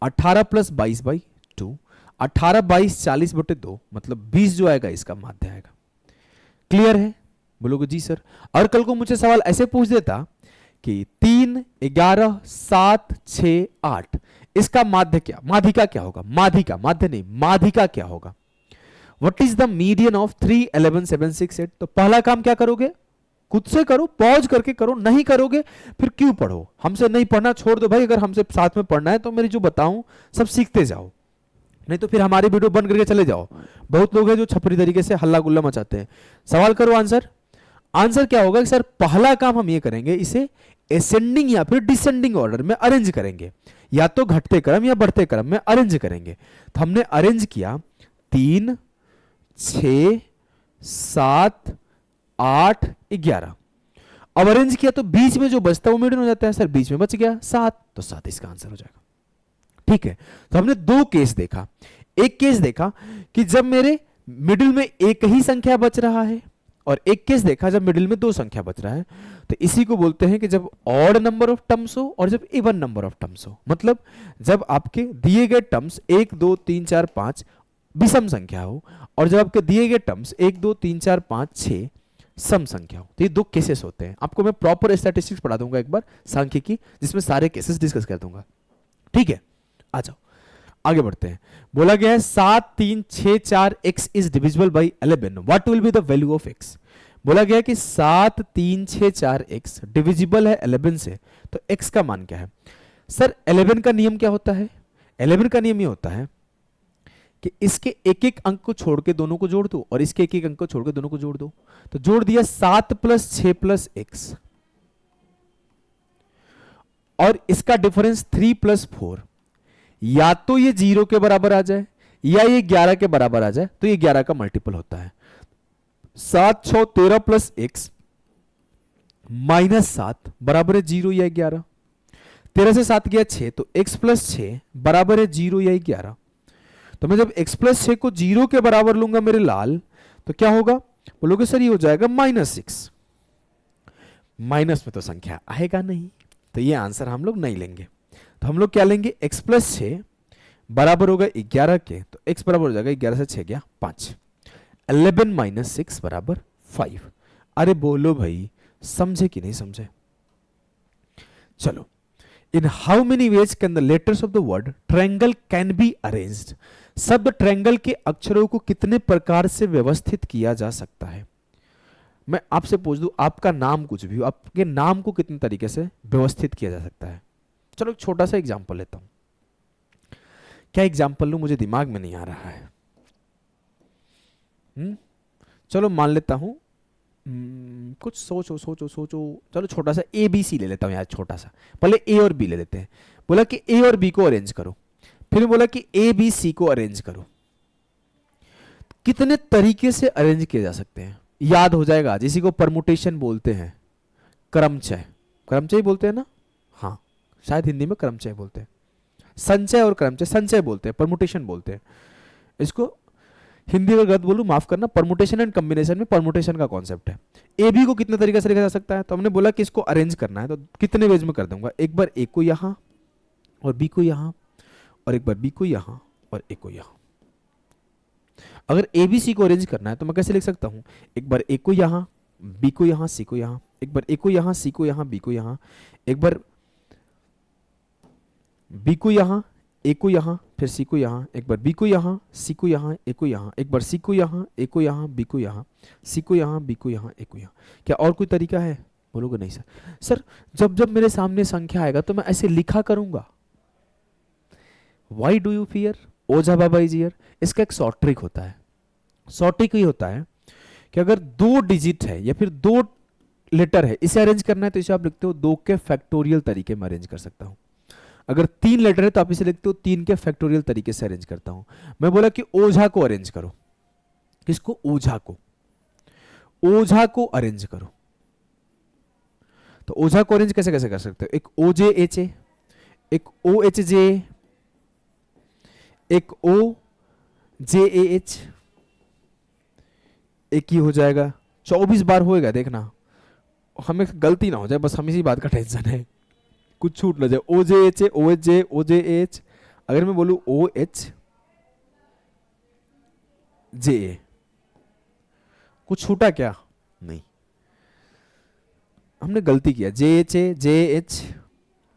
18 प्लस 22/2, 18 22 40/2, मतलब 20 जो आएगा इसका माध्य आएगा। क्लियर है? बोलोगे जी सर। और कल को मुझे सवाल ऐसे पूछ देता कि 3, 11, 7, 6, 8, इसका माध्य क्या, माध्यिका क्या होगा? माध्यिका, माध्य नहीं, माध्यिका क्या होगा? What is the median of 3, 11, 7, 6, 8? तो पहला काम क्या करोगे? खुद से करो, पॉज करके करो। नहीं करोगे फिर क्यों पढ़ो? हमसे नहीं पढ़ना छोड़ दो भाई। अगर हमसे साथ में पढ़ना है तो मेरी जो बताऊं सब सीखते जाओ, नहीं तो फिर हमारी वीडियो बंद करके चले जाओ। बहुत लोग हैं जो छपरी तरीके से हल्ला गुल्ला मचाते हैं। सवाल करो, आंसर। आंसर क्या होगा कि सर पहला काम हम ये करेंगे, इसे असेंडिंग या फिर डिसेंडिंग ऑर्डर में अरेंज करेंगे, या तो घटते क्रम या बढ़ते क्रम में अरेंज करेंगे। तो हमने अरेंज किया 3, 6, 7, 8, 11। अब अरेंज किया तो बीच में जो बचता है वो मीडियन हो जाता है। सर बीच में बच गया 7, तो 7 इसका आंसर हो जाएगा। ठीक है, तो हमने दो केस देखा। एक केस देखा कि जब मेरे मिडिल में एक ही संख्या बच रहा है, और एक केस देखा जब मिडिल में दो संख्या बच रहा है। तो इसी को बोलते हैं कि जब ऑड नंबर ऑफ टर्म्स हो और जब इवन नंबर ऑफ टर्म्स हो। मतलब जब आपके दिए गए टर्म्स 1, 2, 3, 4, 5 विषम संख्या हो, और जब आपके दिए गए टर्म्स 1, 2, 3, 4, 5, 6 सम संख्या हो। तो ये दो केसेस होते हैं। आपको मैं प्रॉपर स्टैटिस्टिक्स पढ़ा दूंगा एक बार सांख्यिकी, जिसमें सारे केसेस डिस्कस कर दूंगा। ठीक है, आ जाओ आगे बढ़ते हैं। बोला गया है 7, 3, 6, 4 x is divisible by 11, what will be the value of x? बोला गया कि 7, 3, 6, 4 x डिविजिबल है 11 से, तो x का मान क्या है? सर 11 का नियम क्या होता है? 11 का नियम ये होता है कि इसके एक एक अंक को छोड़ के दोनों को जोड़ दो, और इसके एक एक अंक को छोड़ के दोनों को जोड़ दो। तो जोड़ दिया 7 + 6 + x, और इसका डिफरेंस 3 + 4। या तो ये 0 के बराबर आ जाए या ये 11 के बराबर आ जाए, तो ये 11 का मल्टीपल होता है। 7, 6, 13 + x -7 बराबर है 0 या 11। 13 से 7 गया 6, तो x + 6 बराबर है 0 या 11। तो मैं जब x + 6 को 0 के बराबर लूंगा मेरे लाल, तो क्या होगा? बोलोगे सर ये हो जाएगा -6। माइनस में तो संख्या आएगा नहीं, तो ये आंसर हम लोग नहीं लेंगे। तो हम लोग क्या लेंगे? x + 6 बराबर होगा 11 के, तो x बराबर हो जाएगा 11 से 6 गया 5, 11 - 6 बराबर 5। अरे बोलो भाई, समझे कि नहीं समझे? चलो इन how many ways can the letters of the word triangle can be arranged, शब्द ट्रायंगल के अक्षरों को कितने प्रकार से व्यवस्थित किया जा सकता है। मैं आपसे पूछ दूं, आपका नाम कुछ भी हो, आपके नाम को कितने तरीके से व्यवस्थित किया जा सकता है। चलो एक छोटा सा एग्जांपल लेता हूं। क्या एग्जांपल लूं, मुझे दिमाग में नहीं आ रहा है। चलो मान लेता हूं, कुछ सोचो सोचो सोचो। चलो छोटा सा ए बी सी ले लेता हूं यार, छोटा सा। पहले ए और बी ले लेते हैं। बोला कि ए और बी को अरेंज करो, फिर बोला कि ए बी सी को अरेंज करो। कितने तरीके से अरेंज किए जा सकते हैं, याद हो जाएगा। जिसी को परमुटेशन बोलते हैं, क्रमचय, क्रमचय बोलते हैं ना, हाँ शायद हिंदी में क्रमचय बोलते हैं। संचय और क्रमचय, संचय बोलते हैं, परमुटेशन बोलते हैं इसको। हिंदी में गलत बोलूं माफ करना। परमुटेशन एंड कॉम्बिनेशन में परमुटेशन का कॉन्सेप्ट है। ए बी को कितने तरीके से लिखा जा सकता है, तो हमने बोला कि इसको अरेंज करना है, तो कितने वेज में कर दूंगा। एक बार ए को यहां और बी को यहां, और एक बार बी को यहां और ए को यहां। अगर ए बी सी को अरेंज करना है तो मैं कैसे लिख सकता हूं, एक बार ए को यहां, बी को यहां, सी को यहां, एक बार ए को यहां, सी को यहां, बी को यहां, एक बार बी को यहां, ए को यहां, फिर सी को यहां, एक बार बी को यहां, सी को यहां, ए को यहां, एक बार सी को यहां, ए को यहां, बी को यहां, सी को यहां, बी को यहां, ए को यहां। क्या और कोई तरीका है, बोलोगे नहीं सर। सर जब जब मेरे सामने संख्या आएगा तो मैं ऐसे लिखा करूंगा। Why do you fear, Ojha Baba is here. इसका एक शॉर्ट ट्रिक होता है। शॉर्ट ट्रिक ये होता है कि अगर 2 डिजिट है या फिर 2 लेटर है, इसे अरेंज करना है तो इसे आप लिखते हो 2 के फैक्टोरियल तरीके में अरेंज कर सकता हूं। अगर 3 लेटर है तो आप इसे लिखते हो 3 के फैक्टोरियल तरीके से अरेंज करता हूं। मैं बोला कि ओझा को अरेंज करो। किसको, ओझा को। ओझा को अरेंज करो, तो ओझा को अरेंज कैसे कैसे कर सकते हो। एक ओ जे एच ए, एक ओ एच जे, एक ओ जे ए एच, एक ही हो जाएगा। 24 बार होएगा, देखना हमें गलती ना हो जाए, बस हम इसी बात का टेंशन है, कुछ छूट ना जाए। O J H A, O H J, O J H. अगर मैं बोलूं ओ एच जे ए, कुछ छूटा क्या, नहीं, हमने गलती किया। जे एच ए, जे एच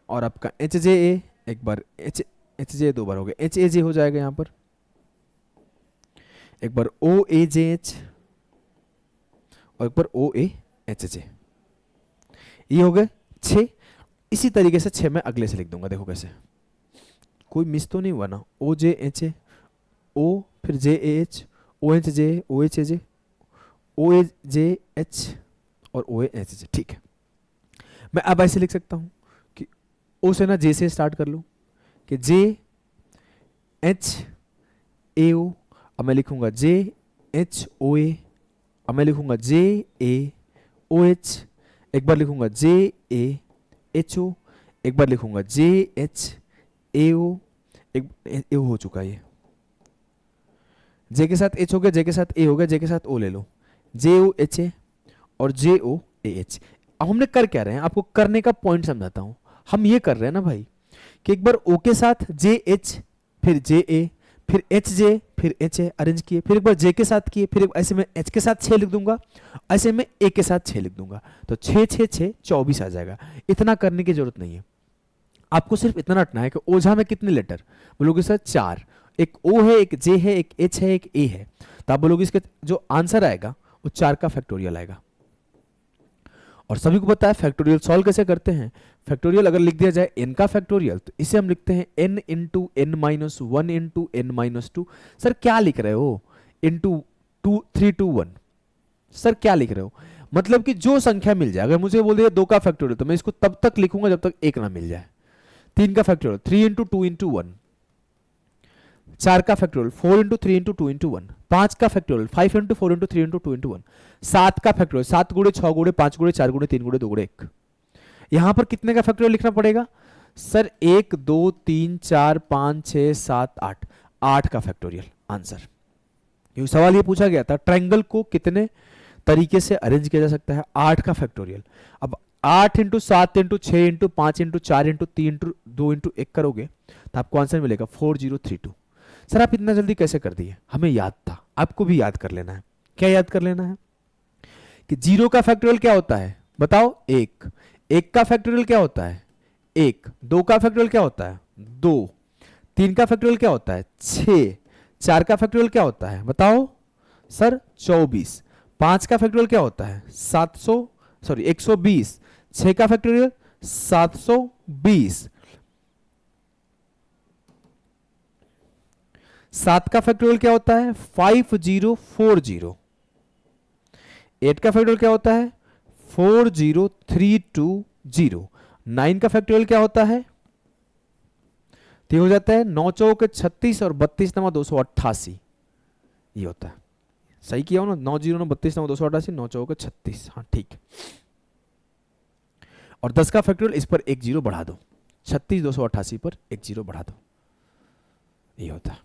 और आपका एच जे ए, एक बार एच एच जे 2 बार हो गया, एच ए जे हो जाएगा यहां पर। एक बार ओ ए जे एच और एक बार ओ ए एच जे, ये हो गए 6। इसी तरीके से 6 मैं अगले से लिख दूंगा, देखो कैसे, कोई मिस तो नहीं हुआ ना। ओ जे एच ए, ओ फिर J A H, O H J, O H A J, O A J H और ओ ए एच जे, ठीक है। मैं अब ऐसे लिख सकता हूं कि ओ से ना जे से स्टार्ट कर लूं कि जे एच ए ओ, अब मैं लिखूंगा जे एच ओ ए, अब मैं लिखूंगा जे ए ओ एच, एक बार लिखूंगा जे ए एच ओ, एक बार लिखूंगा जे एच ए ओ, एक ए हो चुका ये, जे के साथ एच हो गया, जे के साथ ए हो गया, जे के साथ ओ ले लो, जे ओ एच ए और जे ओ ए एच। अब हमने कर क्या रहे हैं, आपको करने का पॉइंट समझाता हूं। हम ये कर रहे हैं ना भाई कि एक बार ओ के साथ जे एच, फिर जे ए, फिर एच जे, फिर एच ए अरेंज किए, फिर एक बार जे के साथ किए, फिर ऐसे में एच के साथ 6 लिख दूंगा, ऐसे में ए के साथ 6 लिख दूंगा, तो 6 6 6 24 आ जाएगा। इतना करने की जरूरत नहीं है, आपको सिर्फ इतना रटना है कि ओझा में कितने लेटर, बोलोगे सर 4, एक ओ है, एक जे है, एक एच है, एक ए है, तो आप बोलोगे इसके जो आंसर आएगा वो 4 का फैक्टोरियल आएगा। और सभी को पता है फैक्टोरियल सॉल्व कैसे करते हैं। फैक्टोरियल अगर लिख दिया जाए n का फैक्टोरियल, तो इसे हम लिखते हैं n into n minus 1 into n minus 2। Sir क्या लिख रहे हो, इंटू 2 3 2 1, सर क्या लिख रहे हो, मतलब कि जो संख्या मिल जाए, अगर मुझे बोल दिया 2 का फैक्टोरियल तो मैं इसको तब तक लिखूंगा जब तक 1 ना मिल जाए। 3 का फैक्टोरियल 3 इंटू 2 इंटू 1, 4 का फैक्टोरियल 4 इंटू 3 इंटू 2 इंटू 1, 5 का factorial 5 into 4 into 3 into 2 into 1, 7 का फैक्टोरियल 7 गुणे 6 गुणे 5 गुणे 4 गुणे 3 गुणे 2 गुणे 1। यहां पर कितने का फैक्टोरियल लिखना पड़ेगा सर, 1 2 3 4 5 6 7 8, 8 का फैक्टोरियल आंसर। क्योंकि सवाल ये पूछा गया था ट्रायंगल को कितने तरीके से अरेंज किया जा सकता है, 8 का फैक्टोरियल। अब 8 into 7 into 6 into 5 into 4 into 3 into 2 into 1 करोगे तो आपको आंसर मिलेगा 4032। सर आप इतना जल्दी कैसे कर दिए, हमें याद था, आपको भी याद कर लेना है। क्या याद कर लेना है कि 0 का फैक्टोरियल क्या होता है बताओ, 1। 1 का फैक्टोरियल क्या होता है 1, 2 का फैक्टोरियल क्या होता है 2, 3 का फैक्टोरियल क्या होता है 6, 4 का फैक्टोरियल क्या होता है बताओ सर 24, 5 का फैक्टोरियल क्या होता है 120, 6 का फैक्टोरियल 720, 7 का फैक्टोरियल क्या होता है 5040, 8 का फैक्टोरियल क्या होता है 40320, 9 का फैक्टोरियल क्या होता है तो हो जाता है 9 चौके 36 और 32 नवा 288, ये होता है। सही किया हो ना, 9 0 32 नवा 288, 9 चौके 36, हाँ ठीक। और 10 का फैक्टोरियल इस पर एक जीरो बढ़ा दो, 36 288 पर एक जीरो बढ़ा दो, ये होता है।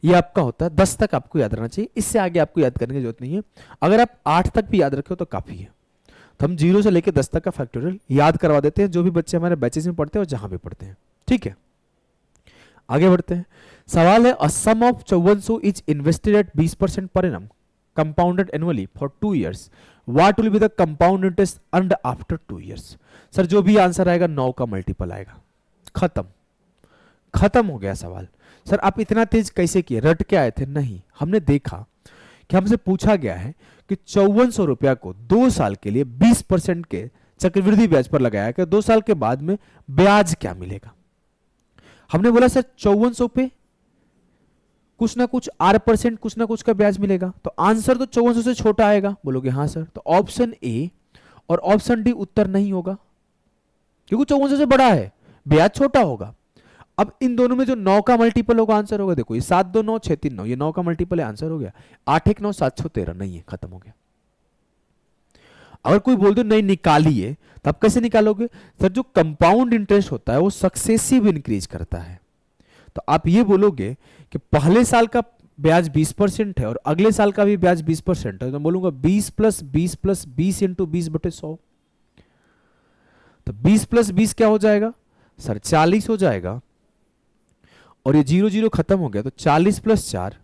ये आपका होता है 10 तक आपको याद रहना चाहिए, इससे आगे आपको याद करने की जरूरत नहीं है। अगर आप 8 तक भी याद रखे हो तो काफी है। तो हम 0 से लेकर 10 तक का फैक्टोरियल याद करवा देते हैं, जो भी बच्चे हमारे बैचेस में पढ़ते हैं और जहां भी पढ़ते हैं, ठीक है। आगे बढ़ते हैं। सवाल है, a sum of 5400 is invested at 20% per annum compounded annually for 2 years, what will be the compound interest earned after 2 years। Sir जो भी आंसर आएगा 9 का मल्टीपल आएगा, खत्म हो गया सवाल। सर आप इतना तेज कैसे किए, रट के आए थे? नहीं, हमने देखा कि हमसे पूछा गया है कि 5400 रुपया को 2 साल के लिए 20% के चक्रवृद्धि ब्याज पर लगाया कि 2 साल के बाद में ब्याज क्या मिलेगा। हमने बोला सर 5400 पे कुछ ना कुछ R% कुछ ना कुछ का ब्याज मिलेगा, तो आंसर तो 5400 से छोटा आएगा। बोलोगे हाँ सर, तो ऑप्शन ए और ऑप्शन डी उत्तर नहीं होगा, क्योंकि 5400 से बड़ा है, ब्याज छोटा होगा। अब इन दोनों में जो 9 का मल्टीपल होगा आंसर होगा, देखो ये 7 2 9 6 3 9, ये 9 का मल्टीपल है, आंसर हो गया 8 1 9 7 6 13, नहीं है, खत्म हो गया। अगर कोई बोल दो नहीं निकालिए, तो आप कैसे निकालोगे? सर जो कंपाउंड इंटरेस्ट होता है वो सक्सेसिव इंक्रीज करता है, तो आप ये बोलोगे कि पहले साल का ब्याज 20% है और अगले साल का भी ब्याज 20% है, तो बोलूंगा 20 + 20 + 20 × 20/100, तो 20 + 20 क्या हो जाएगा सर 40 हो जाएगा, और ये 0 0 खत्म हो गया, तो 40 + 4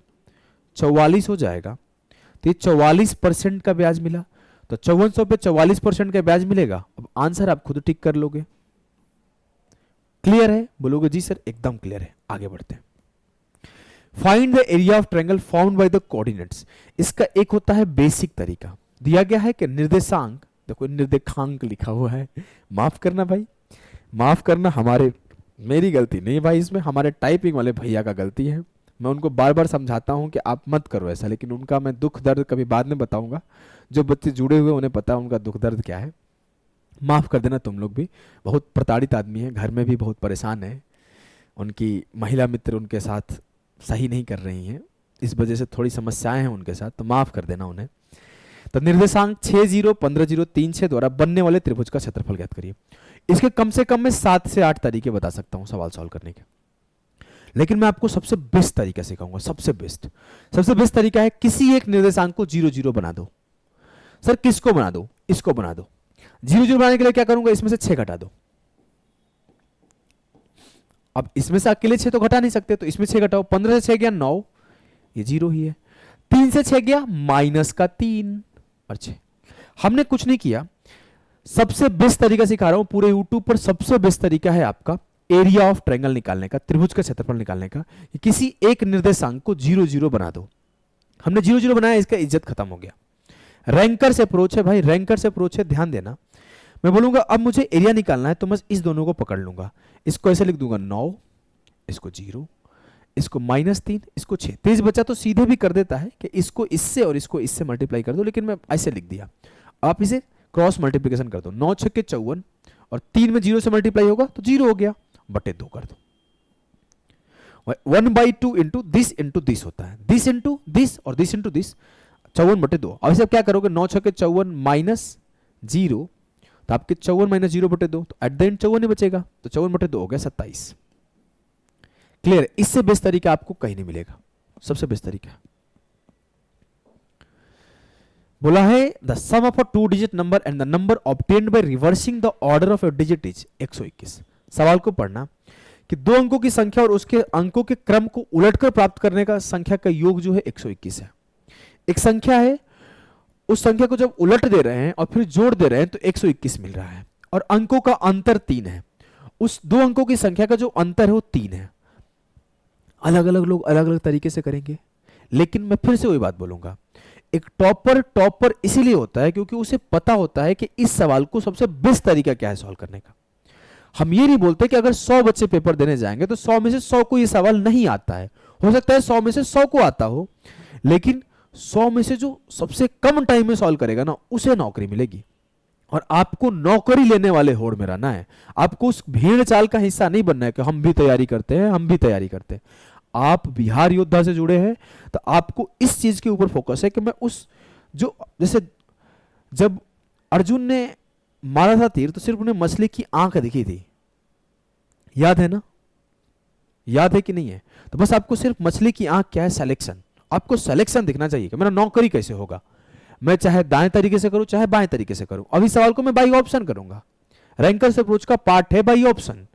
44 हो जाएगा। तो ये 44% का ब्याज मिला, तो 5400 पे 44% का ब्याज मिलेगा। अब आंसर आप खुद टिक कर लोगे। क्लियर है? बोलोगे जी सर एकदम क्लियर है। आगे बढ़ते हैं। Find the area of triangle formed by the coordinates. इसका एक होता है बेसिक तरीका, दिया गया है कि निर्देशांक, देखो निर्देशांक लिखा हुआ है, माफ करना भाई, माफ करना, मेरी गलती नहीं भाई, इसमें हमारे टाइपिंग वाले भैया का गलती है। मैं उनको बार बार समझाता हूं कि आप मत करो ऐसा, लेकिन उनका मैं दुख दर्द कभी बाद में बताऊंगा। जो बच्चे जुड़े हुए उन्हें पता है उनका दुख दर्द क्या है। माफ कर देना तुम लोग भी, बहुत प्रताड़ित आदमी है, घर में भी बहुत परेशान है, उनकी महिला मित्र उनके साथ सही नहीं कर रही हैं, इस वजह से थोड़ी समस्याएं हैं उनके साथ, तो माफ कर देना उन्हें। तो निर्देशांक 6 0 15 0 3 6 द्वारा बनने वाले त्रिभुज का क्षेत्रफल ज्ञात करिए। इसके कम से कम मैं 7 से 8 तरीके बता सकता हूं सवाल सॉल्व करने के, लेकिन मैं आपको सबसे बेस्ट तरीका सिखाऊंगा। सबसे बेस्ट तरीका है किसी एक निर्देशांक को 0 0 बना दो। सर किसको बना दो? इसको बना दो। 0 0 बनाने के लिए क्या करूंगा, इसमें से 6 घटा दो। अब इसमें से अकेले 6 तो घटा नहीं सकते, तो इसमें 6 घटाओ, 15 से 6 गया 9, ये 0 ही है। 3 से 6 गया -3 और 6। हमने कुछ नहीं किया, सबसे बेस्ट तरीका सिखा रहा हूं पूरे यूट्यूब पर। सबसे बेस्ट तरीका है आपका एरिया ऑफ ट्रायंगल निकालने का, त्रिभुज का क्षेत्रफल निकालने का। किसी एक निर्देशांक को 0 0 बना दो। हमने 0 0 बनाया, इसका इज्जत खत्म हो गया। रैंकर से अप्रोच है भाई, रैंकर से अप्रोच है, ध्यान देना। मैं बोलूंगा अब मुझे एरिया निकालना है, तो मैं इस दोनों को पकड़ लूंगा, इसको ऐसे लिख दूंगा 9, इसको 0, इसको -3, इसको 6। तेज बच्चा तो सीधे भी कर देता है कि इसको इससे और इसको इससे मल्टीप्लाई कर दो, लेकिन मैं ऐसे लिख दिया। आप इसे क्रॉस मल्टीप्लिकेशन कर दो, 9 6 54 और 3 में 0 से मल्टीप्लाई होगा तो 0 हो गया, बटे 2 कर दो। 1/2 इंटू दिस होता है, दिस इंटू दिस और दिस इंटू दिस, 54/2। अब इसे क्या करोगे, 9 6 54 -0, तो आपके 54 - 0/2, तो एट द एंड 54 ही बचेगा, तो 54/2 हो गया 27। क्लियर? इससे बेस्ट तरीका आपको कहीं नहीं मिलेगा, सबसे बेस्ट तरीका। बोला है the sum of a 2 digit number and the number obtained by reversing the order of a digit is 121। सवाल को पढ़ना कि 2 अंकों की संख्या और उसके अंकों के क्रम को उलटकर प्राप्त करने का संख्या का योग जो है 121 है। एक संख्या है, उस संख्या को जब उलट दे रहे हैं और फिर जोड़ दे रहे हैं तो 121 मिल रहा है, और अंकों का अंतर 3 है, उस दो अंकों की संख्या का जो अंतर है वो 3 है। अलग अलग लोग अलग अलग तरीके से करेंगे, लेकिन मैं फिर से वही बात बोलूंगा, एक टॉपर टॉपर इसीलिए होता है क्योंकि उसे पता होता है कि इस सवाल को सबसे बेस्ट तरीका क्या है सॉल्व करने का। हम ये नहीं बोलते कि अगर 100 बच्चे पेपर देने जाएंगे तो 100 में से 100 को ये सवाल नहीं आता है, हो सकता है 100 में से 100 को आता हो, लेकिन 100 में से जो सबसे कम टाइम में सॉल्व करेगा ना उसे नौकरी मिलेगी। और आपको नौकरी लेने वाले होड़ में रहना है, आपको उस भीड़ चाल का हिस्सा नहीं बनना है कि हम भी तैयारी करते हैं, हम भी तैयारी करते हैं। आप बिहार योद्धा से जुड़े हैं तो आपको इस चीज के ऊपर फोकस है कि मैं उस जो, जैसे जब अर्जुन ने मारा था तीर तो सिर्फ उन्हें मछली की आंख दिखी थी, याद है ना, याद है कि नहीं है? तो बस आपको सिर्फ मछली की आंख क्या है, सिलेक्शन, आपको सिलेक्शन दिखना चाहिए कि मेरा नौकरी कैसे होगा, मैं चाहे दाएं तरीके से करूं चाहे बाएं तरीके से करूं। अभी सवाल को मैं बाई ऑप्शन करूंगा, रैंकर्स अप्रोच का पार्ट है बाई ऑप्शन।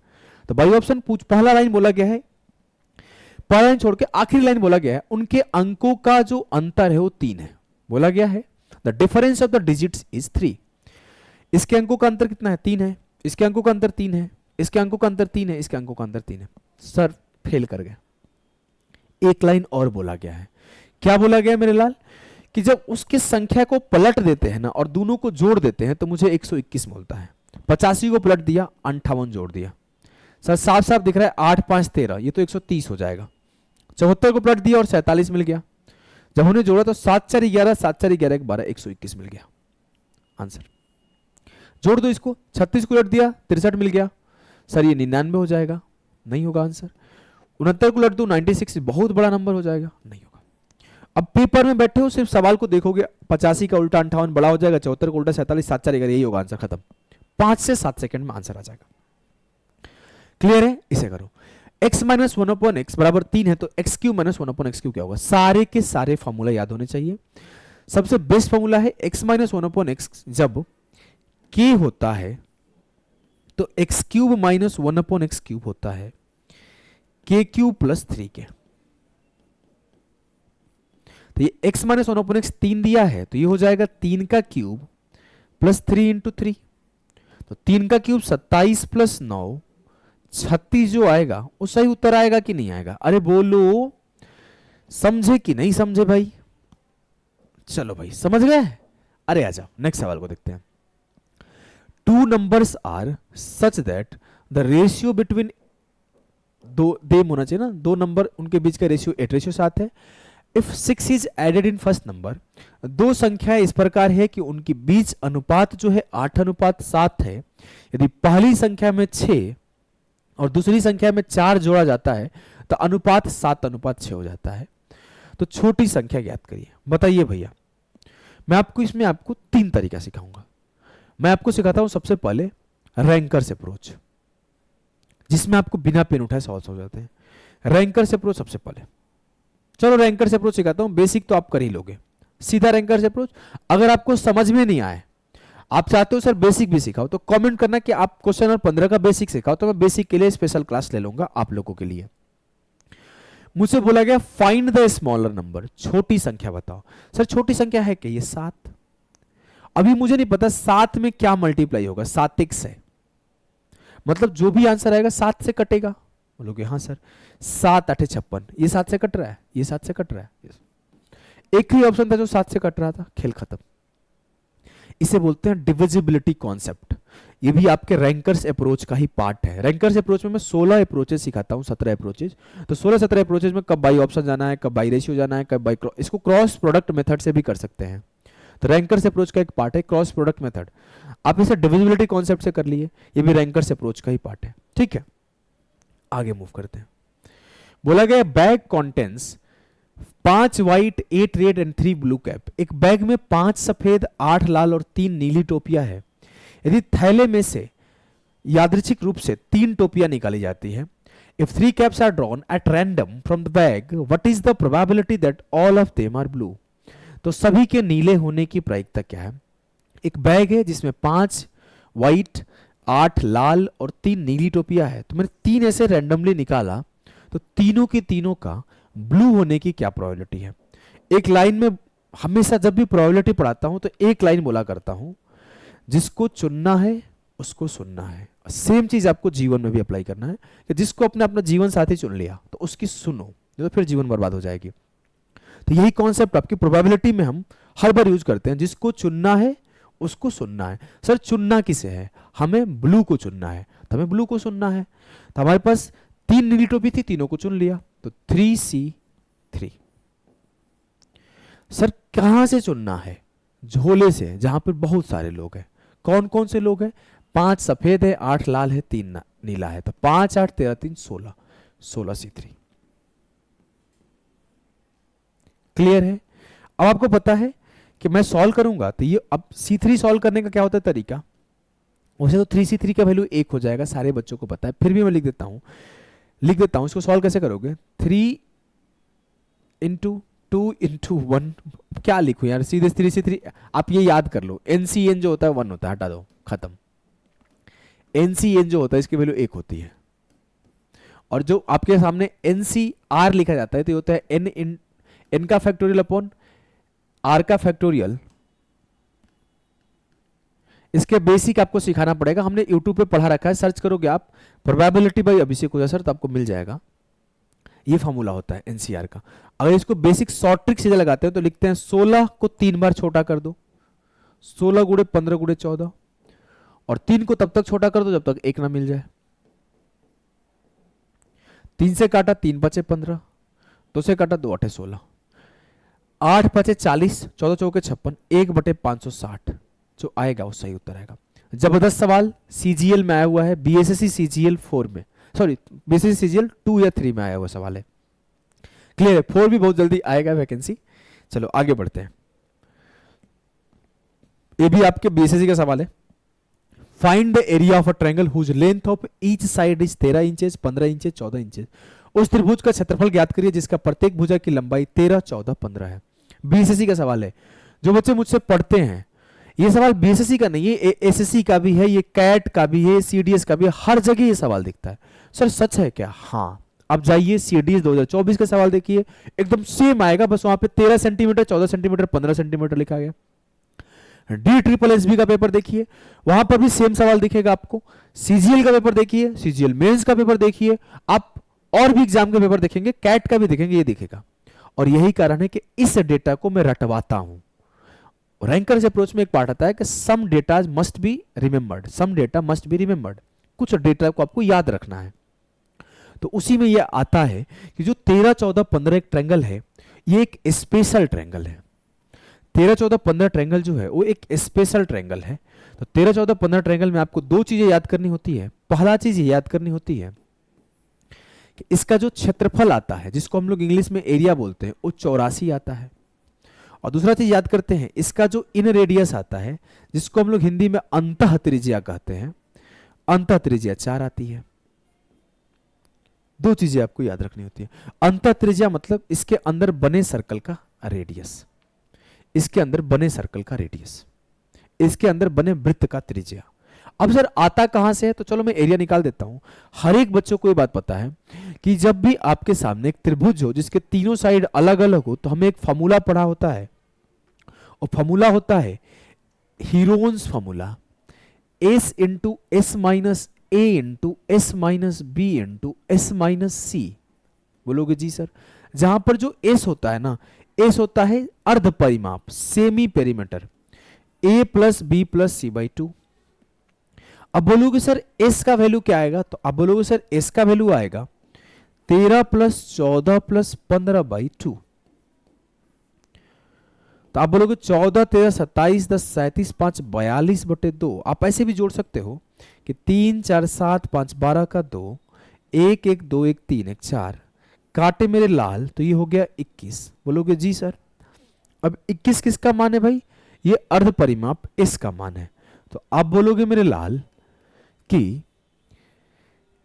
तो बाई ऑप्शन पहला लाइन बोला गया है, पहला लाइन छोड़ के आखिरी लाइन बोला गया है उनके अंकों का जो अंतर है वो 3 है, बोला गया है the difference of the digits is 3। इसके अंकों का अंतर कितना है, 3 है, इसके अंकों का अंतर 3 है, इसके अंकों का अंतर 3 है, इसके अंकों का अंतर 3 है। सर फेल कर गए। एक लाइन और बोला गया है, क्या बोला गया मेरे लाल, कि जब उसके संख्या को पलट देते हैं ना और दोनों को जोड़ देते हैं तो मुझे 121 मिलता है। 85 को पलट दिया, 58 जोड़ दिया, सर साफ साफ दिख रहा है 8 5 13, ये तो 130 हो जाएगा। 74 को पलट दिया और 47 मिल गया, जब उन्हें जोड़ा तो 7 4 11, 7 4 11 12, 121 मिल गया आंसर। जोड़ दो इसको, 36 को उलट दिया 63 मिल गया, सर ये 99 हो जाएगा, नहीं होगा आंसर। 69 को उलट दो 96, बहुत बड़ा नंबर हो जाएगा, नहीं होगा। अब पेपर में बैठे हो सिर्फ सवाल को देखोगे, 85 का उल्टा 58 बड़ा हो जाएगा, 74 का उल्टा 47, 7 4 11, यही होगा आंसर, खत्म। 5 से 7 सेकंड में आंसर आ जाएगा। क्लियर है? इसे करो, x माइनस 1/x बराबर 3 है तो x Q minus 1/x Q क्या होगा, सारे के सारे फॉर्मूला याद होने चाहिए। सबसे बेस्ट फॉर्मूला है x माइनस 1/x, जब k होता है तो x cube minus 1/x cube होता है k क्यूब प्लस 3k। तो ये x माइनस 1/x 3 दिया है तो ये हो जाएगा 3 का क्यूब प्लस 3 इंटू 3, तो 3 का क्यूब 27 प्लस 9 36 जो आएगा वो सही उत्तर आएगा कि नहीं आएगा? अरे बोलो, समझे कि नहीं समझे भाई? चलो भाई समझ गए? अरे आ जाओ नेक्स्ट सवाल को देखते हैं। Two numbers are such that the ratio between दो देम होना चाहिए ना, दो नंबर उनके बीच का रेशियो 8:7 है। If 6 is added in first number, दो संख्याएं इस प्रकार है कि उनके बीच अनुपात जो है 8:7 है। यदि पहली संख्या में 6 और दूसरी संख्या में 4 जोड़ा जाता है तो अनुपात 7:6 हो जाता है। तो छोटी संख्या ज्ञात करिए। बताइए भैया, मैं आपको इसमें आपको 3 तरीका सिखाऊंगा। मैं आपको सिखाता हूं सबसे पहले रैंकर्स अप्रोच, जिसमें आपको बिना पेन उठाए सॉल्व हो जाते हैं। रैंकर्स अप्रोच सबसे पहले, चलो रैंकर्स अप्रोच सिखाता हूं। बेसिक तो आप कर ही लोगे, सीधा रैंकर्स अप्रोच। अगर आपको समझ में नहीं आए, आप चाहते हो सर बेसिक भी सिखाओ, तो कमेंट करना कि आप क्वेश्चन नंबर 15 का बेसिक सिखाओ, तो मैं बेसिक के लिए स्पेशल क्लास ले लूंगा आप लोगों के लिए। मुझसे बोला गया फाइंड द स्मॉलर नंबर, छोटी संख्या बताओ। सर छोटी संख्या है क्या? ये 7। अभी मुझे नहीं पता 7 में क्या मल्टीप्लाई होगा, 7x है, मतलब जो भी आंसर आएगा 7 से कटेगा। बोलोगे हाँ सर, 7 8 56, ये 7 से कट रहा है, ये 7 से कट रहा है। एक ही ऑप्शन था जो 7 से कट रहा था, खेल खत्म। इसे बोलते हैं डिविजिबिलिटी कॉन्सेप्ट। ये भी आपके रैंकर्स अप्रोच का ही पार्ट है। रैंकर्स अप्रोच में मैं 16 अप्रोचेस सिखाता हूं, 17 अप्रोचेस। तो 16-17 अप्रोचेस में कब बाई ऑप्शन जाना है, कब बाई रेशियो जाना है, कब बाई इसको क्रॉस प्रोडक्ट मेथड से भी कर सकते हैं। तो रैंकर्स अप्रोच का एक पार्ट है क्रॉस प्रोडक्ट मेथड। आप इसे डिविजिबिलिटी कॉन्सेप्ट से कर लिए, ये भी रैंकर्स अप्रोच का ही पार्ट है। ठीक है, आगे मूव करते हैं। बोला गया bag contents 5 white 8 red and 3 blue cap. एक बैग में 5 सफेद 8 लाल और 3 नीली टोपियां है। यदि थैले में से यादृच्छिक रूप से 3 टोपियां निकाली जाती है, if 3 caps are drawn at random from the bag, what is the probability that all of them are blue? तो सभी के नीले होने की प्रायिकता क्या है? एक बैग है जिसमें 5 व्हाइट 8 लाल और 3 नीली टोपियां है। तो मैंने 3 ऐसे रैंडमली निकाला, तो तीनों के तीनों का ब्लू होने की क्या प्रोबेबिलिटी है? एक लाइन में हमेशा जब भी प्रोबेबिलिटी पढ़ाता हूं तो एक लाइन बोला करता हूं, जिसको चुनना है उसको सुनना है। सेम चीज आपको जीवन में भी अप्लाई करना है कि जिसको अपने अपना जीवन साथी चुन लिया तो उसकी सुनो, नहीं तो फिर जीवन बर्बाद हो जाएगी। तो यही कॉन्सेप्ट आपकी प्रोबेबिलिटी में हम हर बार यूज करते हैं, जिसको चुनना है उसको सुनना है। सर चुनना किसे है? हमें ब्लू को चुनना है, तो हमें ब्लू को सुनना है। तो हमारे पास 3 नीली टोपी थी, तीनों को चुन लिया, तो 3C3। सर कहां से चुनना है? झोले से, जहां पर बहुत सारे लोग हैं। कौन कौन से लोग हैं? 5 सफेद है, 8 लाल है, 3 नीला है, तो 5 8 13 3 16, 16C3। क्लियर है? अब आपको पता है कि मैं सॉल्व करूंगा तो ये अब C3 सॉल्व करने का क्या होता है तरीका? वैसे तो 3C3 का वैल्यू 1 हो जाएगा, सारे बच्चों को पता है, फिर भी मैं लिख देता हूं। इसको सॉल्व कैसे करोगे? 3 इंटू 2 इंटू 1, क्या लिखूं यार, सीधे 3C3। आप ये याद कर लो, NCN जो होता है 1 होता है, हटा दो, खत्म। NCN जो होता है इसकी वैल्यू 1 होती है, और जो आपके सामने NCR लिखा जाता है तो ये होता है n का फैक्टोरियल अपॉन r का फैक्टोरियल। इसके बेसिक आपको सिखाना पड़ेगा, हमने YouTube पे पढ़ा रखा है, सर्च करोगे आप प्रोबेबिलिटी बाय अभिषेक ओझा सर तो आपको मिल जाएगा। ये फॉर्मूला होता है NCR का। अगर इसको बेसिक शॉर्ट ट्रिक से लगाते हैं तो लिखते हैं 16 को 3 बार छोटा कर दो, 16 गुणे 15 गुणे 14, और 3 को तब तक छोटा कर दो जब तक 1 ना मिल जाए। 3 से काटा 3 बचे 15, 2 से काटा 2 8 16, 8 बचे 40, 14 चौके 56, 1/560 जो आएगा वो सही उत्तर आएगा। जबरदस्त सवाल, CGL में आया हुआ है, BSSC CGL 4 में, सॉरी BSSC CGL 2 या 3 में आया हुआ सवाल है। क्लियर है? 4 भी बहुत जल्दी आएगा वैकेंसी। चलो आगे बढ़ते हैं, ये भी आपके BSSC का सवाल है। Find the area of a triangle whose length of each side is 13 inches, 15 inches, 14 inches. उस त्रिभुज का क्षेत्रफल ज्ञात करिए जिसका प्रत्येक भुजा की लंबाई 13, 14, 15 है। BSSC का सवाल है। जो बच्चे मुझसे पढ़ते हैं, ये सवाल BSSC का नहीं है, SSC का भी है, ये कैट का भी है, CDS का भी है, हर जगह ये सवाल दिखता है। सर सच है क्या? हाँ। अब जाइए CDS 2024 का सवाल देखिए, एकदम सेम आएगा, बस वहां पे 13 सेंटीमीटर, 14 सेंटीमीटर, 15 सेंटीमीटर लिखा गया। DSSSB का पेपर देखिए, वहां पर भी सेम सवाल दिखेगा आपको। CGL का पेपर देखिए, CGL मेंस का पेपर देखिए, आप और भी एग्जाम के पेपर देखेंगे, कैट का भी देखेंगे, ये दिखेगा। और यही कारण है कि इस डेटा को मैं रटवाता हूं। रैंकर्स अप्रोच में एक पार्ट आता है कि some data must be remembered, some data must be remembered, कुछ डेटा को आपको याद रखना है। तो उसी में यह आता है कि जो 13, 14, 15 एक ट्रायंगल है, ये एक स्पेशल ट्रायंगल है। 13, 14, 15 ट्रायंगल जो है वो एक स्पेशल ट्रायंगल है। तो 13, 14, 15 ट्रायंगल में आपको 2 चीजें याद करनी होती है। पहला चीज ये याद करनी होती है कि इसका जो क्षेत्रफल आता है, जिसको हम लोग इंग्लिश में एरिया बोलते हैं, वो 84 आता है। और दूसरा चीज याद करते हैं, इसका जो इन रेडियस आता है, जिसको हम लोग हिंदी में अंतः त्रिज्या कहते हैं, अंतः त्रिज्या 4 आती है। 2 चीजें आपको याद रखनी होती है। अंतः त्रिज्या मतलब इसके अंदर बने सर्कल का रेडियस, इसके अंदर बने सर्कल का रेडियस, इसके अंदर बने वृत्त का त्रिज्या। अब सर आता कहां से है? तो चलो मैं एरिया निकाल देता हूं। हर एक बच्चों को ये बात पता है कि जब भी आपके सामने एक त्रिभुज हो जिसके तीनों साइड अलग अलग हो, तो हमें एक फॉर्मूला पढ़ा होता है, और फॉर्मूला होता है Heron's formula, S into S minus A into S minus B into S minus C। बोलोगे जी सर, जहां पर जो S होता है ना, S होता है अर्ध परिमाप, semi perimeter, A plus B plus C/2। अब बोलोगे सर S का वैल्यू क्या आएगा? तो अब बोलोगे सर S का वैल्यू आएगा 13 प्लस 14 प्लस 15/2। तो आप बोलोगे 14, 13, 27, 10, 37, 5, 42/2। आप ऐसे भी जोड़ सकते हो कि 3, 4, 7, 5, 12 का 2, 1, 1, 2, 1, 3, 1, 4, काटे मेरे लाल, तो ये हो गया 21। बोलोगे जी सर। अब 21 किसका मान है भाई? ये अर्ध परिमाप S का मान है। तो आप बोलोगे मेरे लाल कि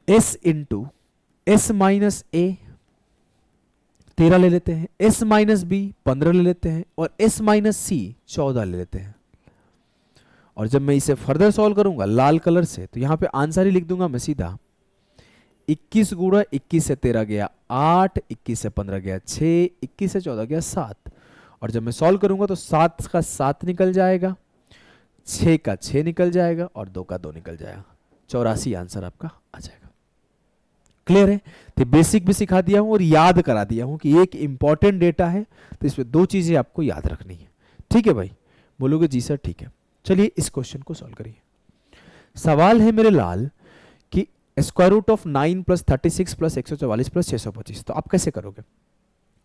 S into S minus A 13 ले लेते हैं, S माइनस B 15 ले लेते हैं, और S माइनस C 14 ले लेते हैं। और जब मैं इसे फर्दर सॉल्व करूंगा लाल कलर से, तो यहां पे आंसर ही लिख दूंगा मैं सीधा। 21 गुणा 21 से 13 गया 8, 21 से 15 गया 6, 21 से 14 गया 7। और जब मैं सॉल्व करूंगा तो 7 का 7 निकल जाएगा, 6 का 6 निकल जाएगा और 2 का 2 निकल जाएगा, 84 आंसर आपका आ जाएगा। क्लियर है? तो बेसिक भी सिखा दिया हूं और याद करा दिया हूं कि एक इंपॉर्टेंट डेटा है, तो इसमें 2 चीजें आपको याद रखनी है। ठीक है भाई? बोलोगे जी सर ठीक है। चलिए इस क्वेश्चन को सॉल्व करिए। सवाल है मेरे लाल कि square root of 9 plus 36 plus 144 plus 625, तो आप कैसे करोगे?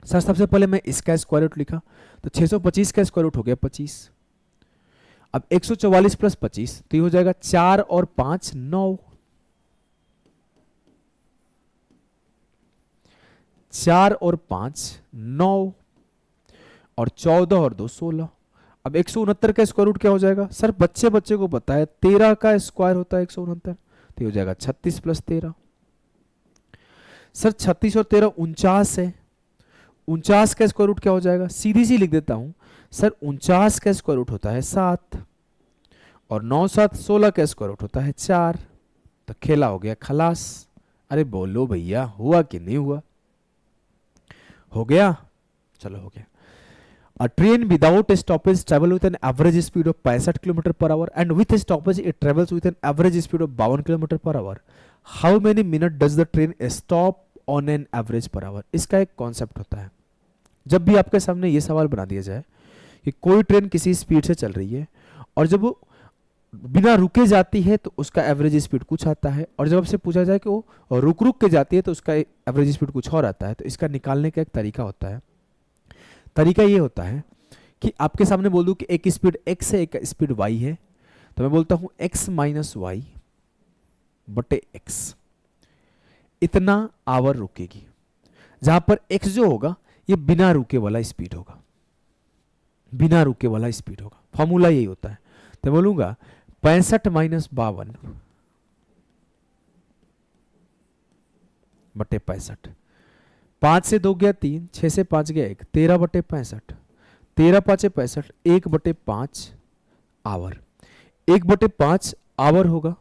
सर सबसे पहले मैं इसका स्क्वायर रूट लिखा, तो 625 का स्क्वायर रूट हो गया 25। अब 144 प्लस 25 तो ये हो जाएगा 4 और 5 9, 4 और 5 9 और 14 और 2 16। अब 169 का स्क्वायर रूट क्या हो जाएगा? सर बच्चे बच्चे को पता है 13 का स्क्वायर होता है 169, तो ये हो जाएगा 36 प्लस 13। सर 36 और 13 49 है, 49 का स्क्वायर रूट क्या हो जाएगा? सीधी सी लिख देता हूं सर, 49 का स्क्वायर रूट होता है 7 और 9 7 16 का स्क्वायर रूट होता है 4। तो खेला हो गया खलास। अरे बोलो भैया, हुआ कि नहीं हुआ? हो गया? चलो हो गया। A train without a stoppage travel with an average speed of 65 km per hour and with a stoppage it travels with an average speed of 52 km per hour. How many minutes does the train stop on an average per hour? इसका एक concept होता है, जब भी आपके सामने ये सवाल बना दिया जाए कि कोई ट्रेन किसी स्पीड से चल रही है और जब वो बिना रुके जाती है तो उसका एवरेज स्पीड कुछ आता है, और जब आपसे पूछा जाए कि वो रुक रुक के जाती है तो उसका एवरेज स्पीड कुछ और आता है, तो इसका निकालने का एक तरीका होता है। तरीका ये होता है कि आपके सामने बोल दूं कि एक स्पीड x है एक स्पीड y है, तो मैं बोलता हूं x माइनस वाई बटे x, इतना आवर रुकेगी। जहां पर x जो होगा ये बिना रुके वाला स्पीड होगा, बिना रुके वाला स्पीड होगा। फॉर्मूला यही होता है। तो बोलूंगा 65 माइनस 52 बटे 65। 5 से 2 गया 3, 6 से 5 गया 1, 13 बटे 65, 13 5 65, 1 बटे 5 आवर, 1 बटे 5 आवर होगा।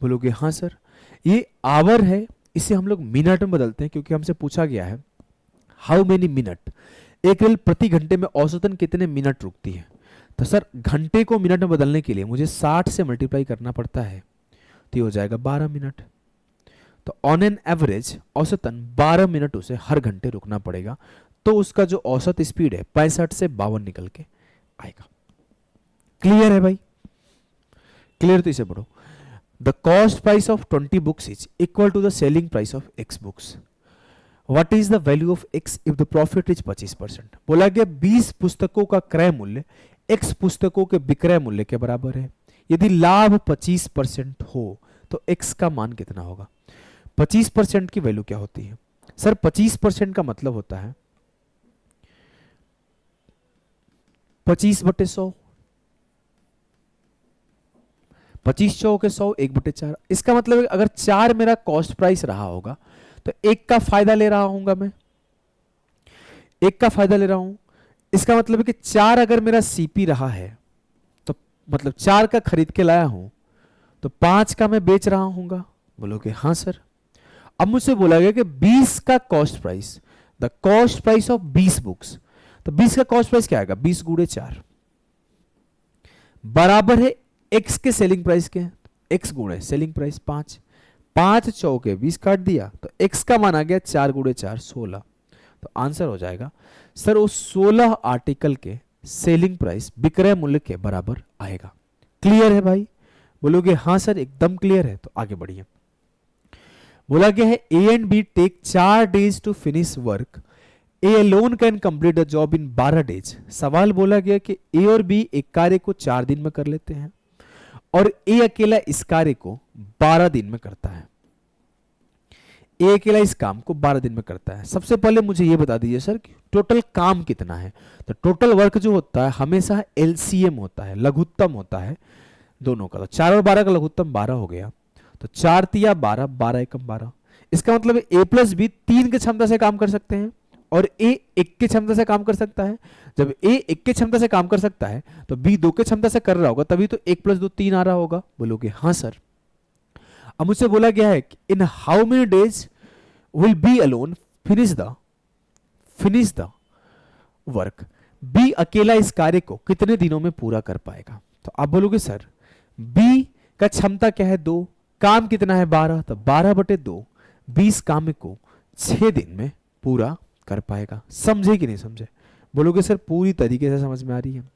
बोलोगे हाँ सर, ये आवर है, इसे हम लोग मिनट में बदलते हैं क्योंकि हमसे पूछा गया है हाउ मेनी मिनट, एक रेल प्रति घंटे में औसतन कितने मिनट रुकती है। तो सर घंटे को मिनट में बदलने के लिए मुझे 60 से मल्टीप्लाई करना पड़ता है, तो ये हो जाएगा 12 मिनट। तो ऑन एन एवरेज औसतन 12 मिनट उसे हर घंटे रुकना पड़ेगा, तो उसका जो औसत स्पीड है 65 से 52 निकल के आएगा। क्लियर है भाई? क्लियर? तो इसे पढ़ो। The cost price of 20 books is equal to the selling price of x books. What is the value of x if the profit is 25%। बोला गया 20 पुस्तकों का क्रय मूल्य x पुस्तकों के विक्रय मूल्य के बराबर है। यदि लाभ 25% हो तो x का मान कितना होगा? 25% की वैल्यू क्या होती है? सर 25% का मतलब होता है 25 बटे 100, 25 चौके 100, 1 बटे 4। इसका मतलब है अगर 4 मेरा कॉस्ट प्राइस रहा होगा तो 1 का फायदा ले रहा हूंगा, मैं 1 का फायदा ले रहा हूं। इसका मतलब है कि 4 अगर मेरा सीपी रहा है तो मतलब 4 का खरीद के लाया हूं तो 5 का मैं बेच रहा हूंगा। बोलोगे हाँ सर। अब मुझसे बोला गया कि 20 का cost price, the cost price of 20 books, तो 20 का कॉस्ट प्राइस क्या आएगा? 20 गुणे 4 बराबर है x के सेलिंग प्राइस के, x गुणे सेलिंग प्राइस 5, 5 चौके 20 काट दिया तो x का मान आ गया 4 गुणे 4 16। तो आंसर हो जाएगा सर उस 16 आर्टिकल के सेलिंग प्राइस विक्रय मूल्य के बराबर आएगा। क्लियर है भाई? बोलोगे हाँ सर एकदम क्लियर है। तो आगे बढ़िए। बोला गया है A and B take 4 days to finish work, A alone can complete the job in 12 days। सवाल बोला गया कि A और B एक कार्य को 4 दिन में कर लेते हैं और A अकेला इस कार्य को 12 दिन में करता है। A अकेला इस काम को 12 दिन में करता है। सबसे पहले मुझे यह बता दीजिए सर कि टोटल काम कितना है। तो टोटल वर्क जो होता है हमेशा LCM होता है, लघुत्तम होता है दोनों का। तो 4 और 12 का लघुत्तम 12 हो गया, तो 4 तिया 12, 12 एकम 12। इसका मतलब है A प्लस बी 3 की क्षमता से काम कर सकते हैं और A 1 की क्षमता से काम कर सकता है। जब A 1 की क्षमता से काम कर सकता है तो B 2 की क्षमता से कर रहा होगा, तभी तो 1 प्लस 2 3 आ रहा होगा। बोलोगे हाँ सर। अब मुझसे बोला गया है कि in how many days will be alone finish the work. B अकेला इस कार्य को कितने दिनों में पूरा कर पाएगा? तो आप बोलोगे सर बी का क्षमता क्या है 2, काम कितना है 12, तो 12/2 20 काम को 6 दिन में पूरा कर पाएगा। समझे कि नहीं समझे? बोलोगे सर पूरी तरीके से समझ में आ रही है।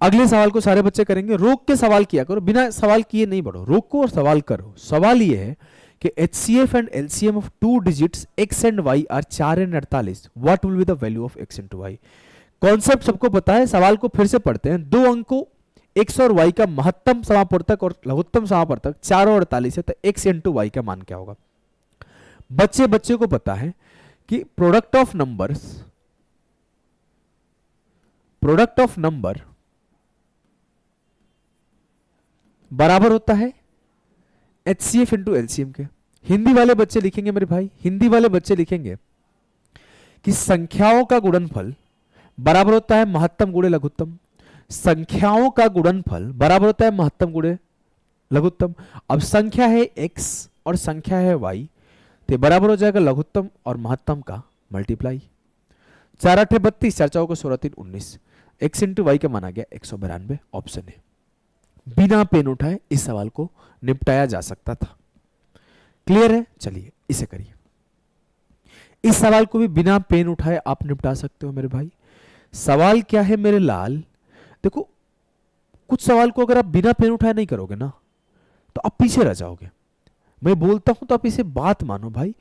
अगले सवाल को सारे बच्चे करेंगे, रोक के सवाल किया करो, बिना सवाल किए नहीं बढ़ो, रोको और सवाल करो। सवाल ये है कि HCF and LCM of 2 digits x and y are 4 and 48, what will be the value of x into y। Concept सबको पता है, सवाल को फिर से पढ़ते हैं। दो अंकों x और y का महत्तम समापवर्तक और लघुत्तम समापवर्तक 4 और 48 है, तो x इंटू y का मान क्या होगा? बच्चे को पता है कि प्रोडक्ट ऑफ नंबर बराबर होता है HCF इंटू LCM के। हिंदी वाले बच्चे लिखेंगे मेरे भाई, हिंदी वाले बच्चे लिखेंगे कि संख्याओं का गुणनफल बराबर होता है महत्तम गुणे लघुत्तम। संख्याओं का गुणनफल बराबर होता है महत्तम गुणे लघुत्तम। अब संख्या है x और संख्या है y, तो बराबर हो जाएगा लघुत्तम और महत्तम का मल्टीप्लाई। 4 8 32, 4 4 16 3 19, x इंटू वाई का माना गया 192। ऑप्शन है, बिना पेन उठाए इस सवाल को निपटाया जा सकता था। क्लियर है? चलिए इसे करिए। इस सवाल को भी बिना पेन उठाए आप निपटा सकते हो मेरे भाई। सवाल क्या है मेरे लाल? देखो, कुछ सवाल को अगर आप बिना पेन उठाए नहीं करोगे ना तो आप पीछे रह जाओगे। मैं बोलता हूं तो आप इसे बात मानो भाई।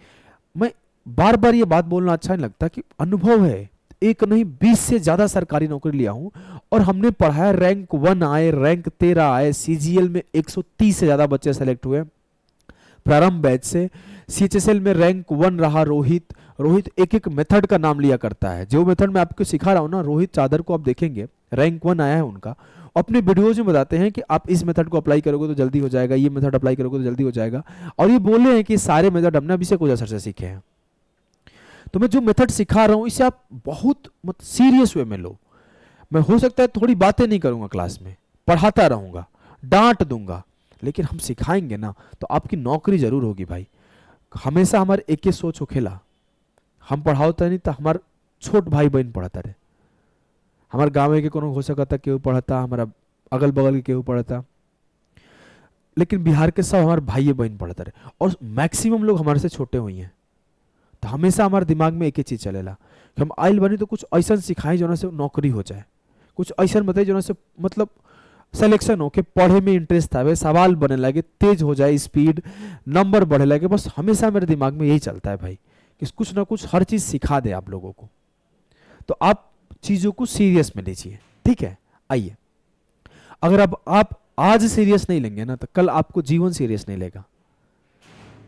मैं बार बार ये बात बोलना अच्छा नहीं लगता कि अनुभव है, एक नहीं 20 से ज्यादा सरकारी नौकरी लिया हूं और हमने पढ़ाया, रैंक 1 आए, रैंक 13 आए, CGL में 130 से ज्यादा बच्चे सेलेक्ट हुए प्रारंभ बैच से। CHSL में रैंक 1 रहा रोहित एक एक मेथड का नाम लिया करता है। जो मेथड मैं आपको सिखा रहा हूं ना, रोहित चादर को आप देखेंगे रैंक 1 आया है उनका। अपने वीडियोज में बताते हैं कि आप इस मेथड को अप्लाई करोगे तो जल्दी हो जाएगा, ये मेथड अप्लाई करोगे तो जल्दी हो जाएगा। और ये बोले हैं कि सारे मेथड हमने अभिषेक ओझा सर से सीखे हैं। तो मैं जो मेथड सिखा रहा हूं इसे आप बहुत सीरियस वे में लो। मैं हो सकता है थोड़ी बातें नहीं करूंगा क्लास में, पढ़ाता रहूंगा, डांट दूंगा, लेकिन हम सिखाएंगे ना तो आपकी नौकरी जरूर होगी भाई। हमेशा हमारे एक ही सोच हो खेला, हम पढ़ाता नहीं तो हमारे छोट भाई बहन पढ़ाता रहे। हमारे गाँव के कोनो हो सकता था केहू पढ़ता, हमारा अगल बगल के केहू पढ़ता, लेकिन बिहार के सब हमारे भाई बहन पढ़ता रहे और मैक्सिमम लोग हमारे से छोटे हुई हैं। तो हमेशा हमारे दिमाग में एक ही चीज चलेला कि हम आइल बनी तो कुछ ऐसा सिखाई जो से नौकरी हो जाए, कुछ ऐसा बताइए जो से मतलब सिलेक्शन हो के पढ़े में इंटरेस्ट आवे, सवाल बने लगे, तेज हो जाए, स्पीड नंबर बढ़े लगे। बस हमेशा मेरे दिमाग में यही चलता है भाई कि कुछ ना कुछ हर चीज सिखा दे आप लोगों को। तो आप चीजों को सीरियस में लीजिए, ठीक है? आइए, अगर अब आप आज सीरियस नहीं लेंगे ना तो कल आपको जीवन सीरियस नहीं लेगा,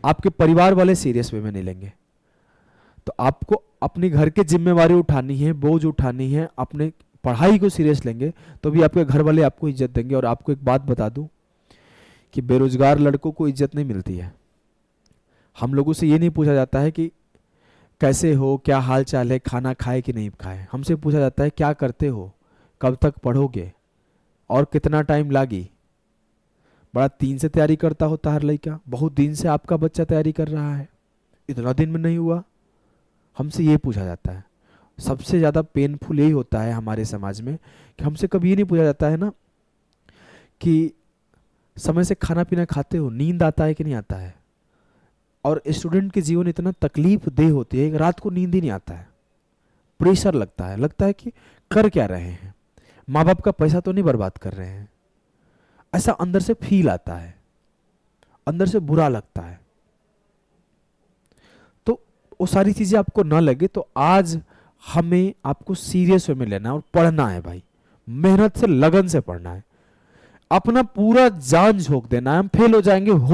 आपके परिवार वाले सीरियस वे में नहीं लेंगे। तो आपको अपने घर की जिम्मेवारी उठानी है, बोझ उठानी है, अपने पढ़ाई को सीरियस लेंगे तो भी आपके घर वाले आपको इज्जत देंगे। और आपको एक बात बता दूं कि बेरोजगार लड़कों को इज्जत नहीं मिलती है। हम लोगों से ये नहीं पूछा जाता है कि कैसे हो, क्या हाल चाल है, खाना खाए कि नहीं खाए। हमसे पूछा जाता है क्या करते हो, कब तक पढ़ोगे और कितना टाइम लागी। बड़ा दिन से तैयारी करता होता हर लड़का, बहुत दिन से आपका बच्चा तैयारी कर रहा है, इतना दिन में नहीं हुआ। हमसे ये पूछा जाता है। सबसे ज़्यादा पेनफुल यही होता है हमारे समाज में कि हमसे कभी ये नहीं पूछा जाता है ना कि समय से खाना पीना खाते हो, नींद आता है कि नहीं आता है। और स्टूडेंट के जीवन इतना तकलीफ देह होती है कि रात को नींद ही नहीं आता है, प्रेशर लगता है कि कर क्या रहे हैं, माँ बाप का पैसा तो नहीं बर्बाद कर रहे हैं। ऐसा अंदर से फील आता है, अंदर से बुरा लगता है। तो वो सारी चीजें आपको ना लगे तो आज हमें आपको सीरियस वे में लेना है और पढ़ना है भाई, मेहनत से लगन से पढ़ना है, अपना पूरा जान झोंक देना है। हम फेल हो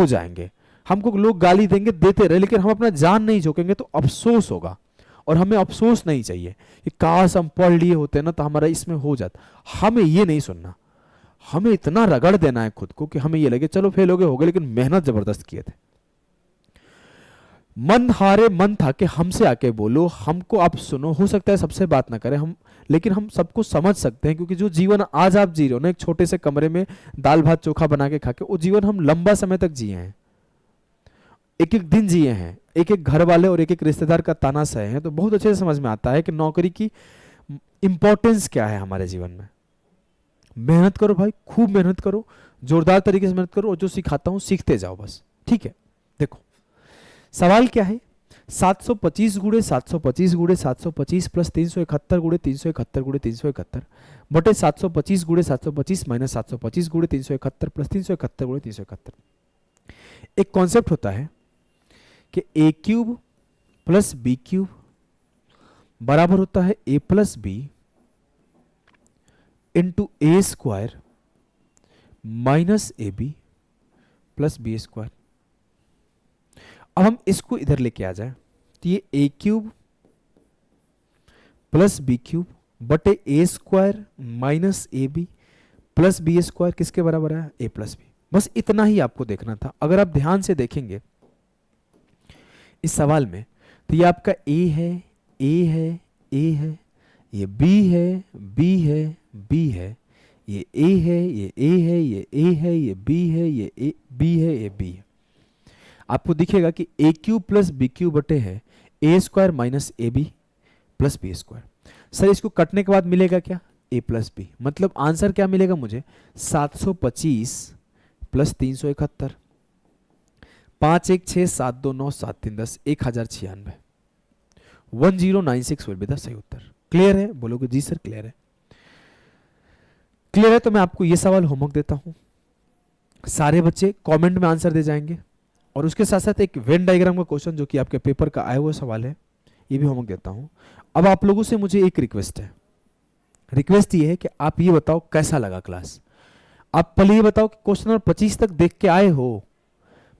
जाएंगे, हमको लोग गाली देंगे, देते रहे, लेकिन हम अपना जान नहीं झोंकेंगे तो अफसोस होगा। और हमें अफसोस नहीं चाहिए कि काश हम पढ़ लिए होते ना तो हमारा इसमें हो जाता। हमें ये नहीं सुनना, हमें इतना रगड़ देना है खुद को कि हमें ये लगे चलो फेल हो गए, लेकिन मेहनत जबरदस्त किए थे। मन हारे मन था कि हमसे आके बोलो, हमको आप सुनो। हो सकता है सबसे बात ना करें हम, लेकिन हम सबको समझ सकते हैं, क्योंकि जो जीवन आज आप जी रहे हो ना, एक छोटे से कमरे में दाल भात चोखा बना के खा के, वो जीवन हम लंबा समय तक जिए हैं, एक एक दिन जिए हैं, एक एक घर वाले और एक एक रिश्तेदार का ताना सहे हैं। तो बहुत अच्छे से समझ में आता है कि नौकरी की इंपॉर्टेंस क्या है हमारे जीवन में। मेहनत करो भाई, खूब मेहनत करो, जोरदार तरीके से मेहनत करो, और जो सिखाता हूं सीखते जाओ बस, ठीक है। देखो सवाल क्या है, 725 गुणे 725 गुणे 725 प्लस 371 गुणे 371 गुणे 371 बटे 725 गुणे 725 माइनस 725 गुणे 371 प्लस 371 गुणे 371। एक कॉन्सेप्ट होता है कि A cube plus B cube बराबर होता है A plus B into A square minus A B plus B square. अब हम इसको इधर लेके आ जाए तो ये A cube plus B cube बटे A square minus A B plus B square किसके बराबर है, ए प्लस बी। बस इतना ही आपको देखना था। अगर आप ध्यान से देखेंगे इस सवाल में तो ये आपका ए है, ए है, ए है, ये बी है, बी है, बी है, ये ए है, ये ए है, ये ए है, ये बी है, ये ए बी है, ये बी है। आपको दिखेगा कि A cube plus B cube बटे है A square minus A B plus B square. Sir इसको कटने के बाद मिलेगा क्या, ए प्लस बी, मतलब आंसर क्या मिलेगा मुझे, 725 प्लस 371, 5 1 6 7 2 9 7 3 10 1096, 1096 विल बी द सही उत्तर। क्लियर है, बोलोगे जी सर क्लियर है। क्लियर है तो मैं आपको ये सवाल होमवर्क देता हूं, सारे बच्चे कमेंट में आंसर दे जाएंगे, और उसके साथ साथ एक वेन डायग्राम का क्वेश्चन जो कि आपके पेपर का आया हुआ सवाल है, ये भी होमवर्क देता हूं। अब आप लोगों से मुझे एक रिक्वेस्ट है, रिक्वेस्ट ये है कि आप ये बताओ कैसा लगा क्लास। आप पहले ये बताओ कि क्वेश्चन नंबर 25 तक देख के आए हो,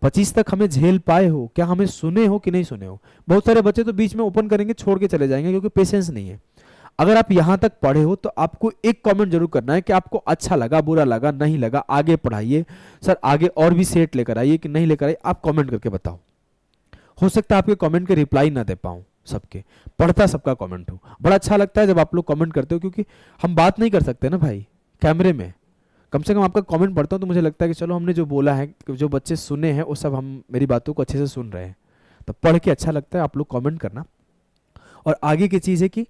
25 तक हमें झेल पाए हो, क्या हमें सुने हो कि नहीं सुने हो। बहुत सारे बच्चे तो बीच में ओपन करेंगे छोड़ के चले जाएंगे क्योंकि पेशेंस नहीं है। अगर आप यहां तक पढ़े हो तो आपको एक कमेंट जरूर करना है कि आपको अच्छा लगा, बुरा लगा, नहीं लगा, आगे पढ़ाइए सर, आगे और भी सेट लेकर आइए कि नहीं लेकर आइए, आप कमेंट करके बताओ। हो सकता है आपके कमेंट के रिप्लाई ना दे पाऊं सबके, पढ़ता सबका कमेंट हो। बड़ा अच्छा लगता है जब आप लोग कमेंट करते हो, क्योंकि हम बात नहीं कर सकते ना भाई कैमरे में, कम से कम आपका कमेंट पढ़ता हूं तो मुझे लगता है कि चलो हमने जो बोला है, जो बच्चे सुने हैं वो सब हम मेरी बातों को अच्छे से सुन रहे हैं, तो पढ़ के अच्छा लगता है। आप लोग कमेंट करना। और आगे की चीज़ है कि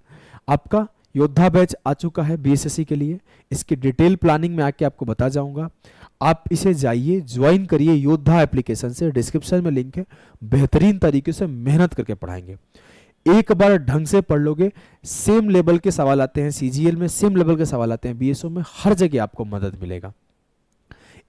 आपका योद्धा बैच आ चुका है बीएसएससी के लिए, इसकी डिटेल प्लानिंग में आके आपको बता जाऊंगा। आप इसे जाइए ज्वाइन करिए योद्धा एप्लीकेशन से, डिस्क्रिप्शन में लिंक है, बेहतरीन तरीके से मेहनत करके पढ़ाएंगे। एक बार ढंग से पढ़ लोगे, सेम लेवल के सवाल आते हैं सीजीएल में, सेम लेवल के सवाल आते हैं बीएसओ में, हर जगह आपको मदद मिलेगा।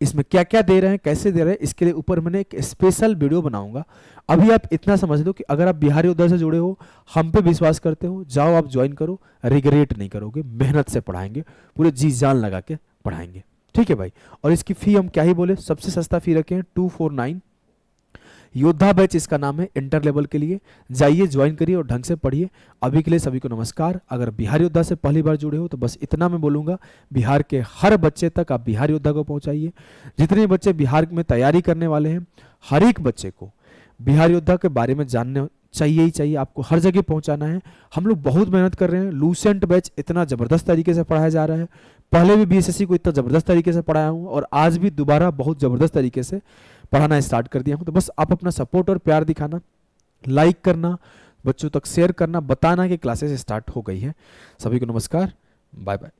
इसमें क्या क्या दे रहे हैं, कैसे दे रहे हैं, इसके लिए ऊपर मैंने एक स्पेशल वीडियो बनाऊंगा। अभी आप इतना समझ लो कि अगर आप बिहारी योद्धा से जुड़े हो, हम पे विश्वास करते हो, जाओ आप ज्वाइन करो, रिग्रेट नहीं करोगे, मेहनत से पढ़ाएंगे, पूरे जी जान लगा के पढ़ाएंगे, ठीक है भाई। और इसकी फी हम क्या ही बोले, सबसे सस्ता फी रखे हैं 249, योद्धा बैच इसका नाम है, इंटर लेवल के लिए। जाइए ज्वाइन करिए और ढंग से पढ़िए। अभी के लिए सभी को नमस्कार। अगर बिहार योद्धा से पहली बार जुड़े हो तो बस इतना मैं बोलूँगा, बिहार के हर बच्चे तक आप बिहार योद्धा को पहुँचाइए। जितने बच्चे बिहार में तैयारी करने वाले हैं, हर एक बच्चे को बिहार योद्धा के बारे में जानने चाहिए ही चाहिए, आपको हर जगह पहुंचाना है। हम लोग बहुत मेहनत कर रहे हैं, लूसेंट बैच इतना ज़बरदस्त तरीके से पढ़ाया जा रहा है, पहले भी बीएसएससी को इतना ज़बरदस्त तरीके से पढ़ाया हूँ और आज भी दोबारा बहुत ज़बरदस्त तरीके से पढ़ाना स्टार्ट कर दिया हूँ। तो बस आप अपना सपोर्ट और प्यार दिखाना, लाइक करना, बच्चों तक शेयर करना, बताना कि क्लासेस स्टार्ट हो गई है। सभी को नमस्कार, बाय बाय।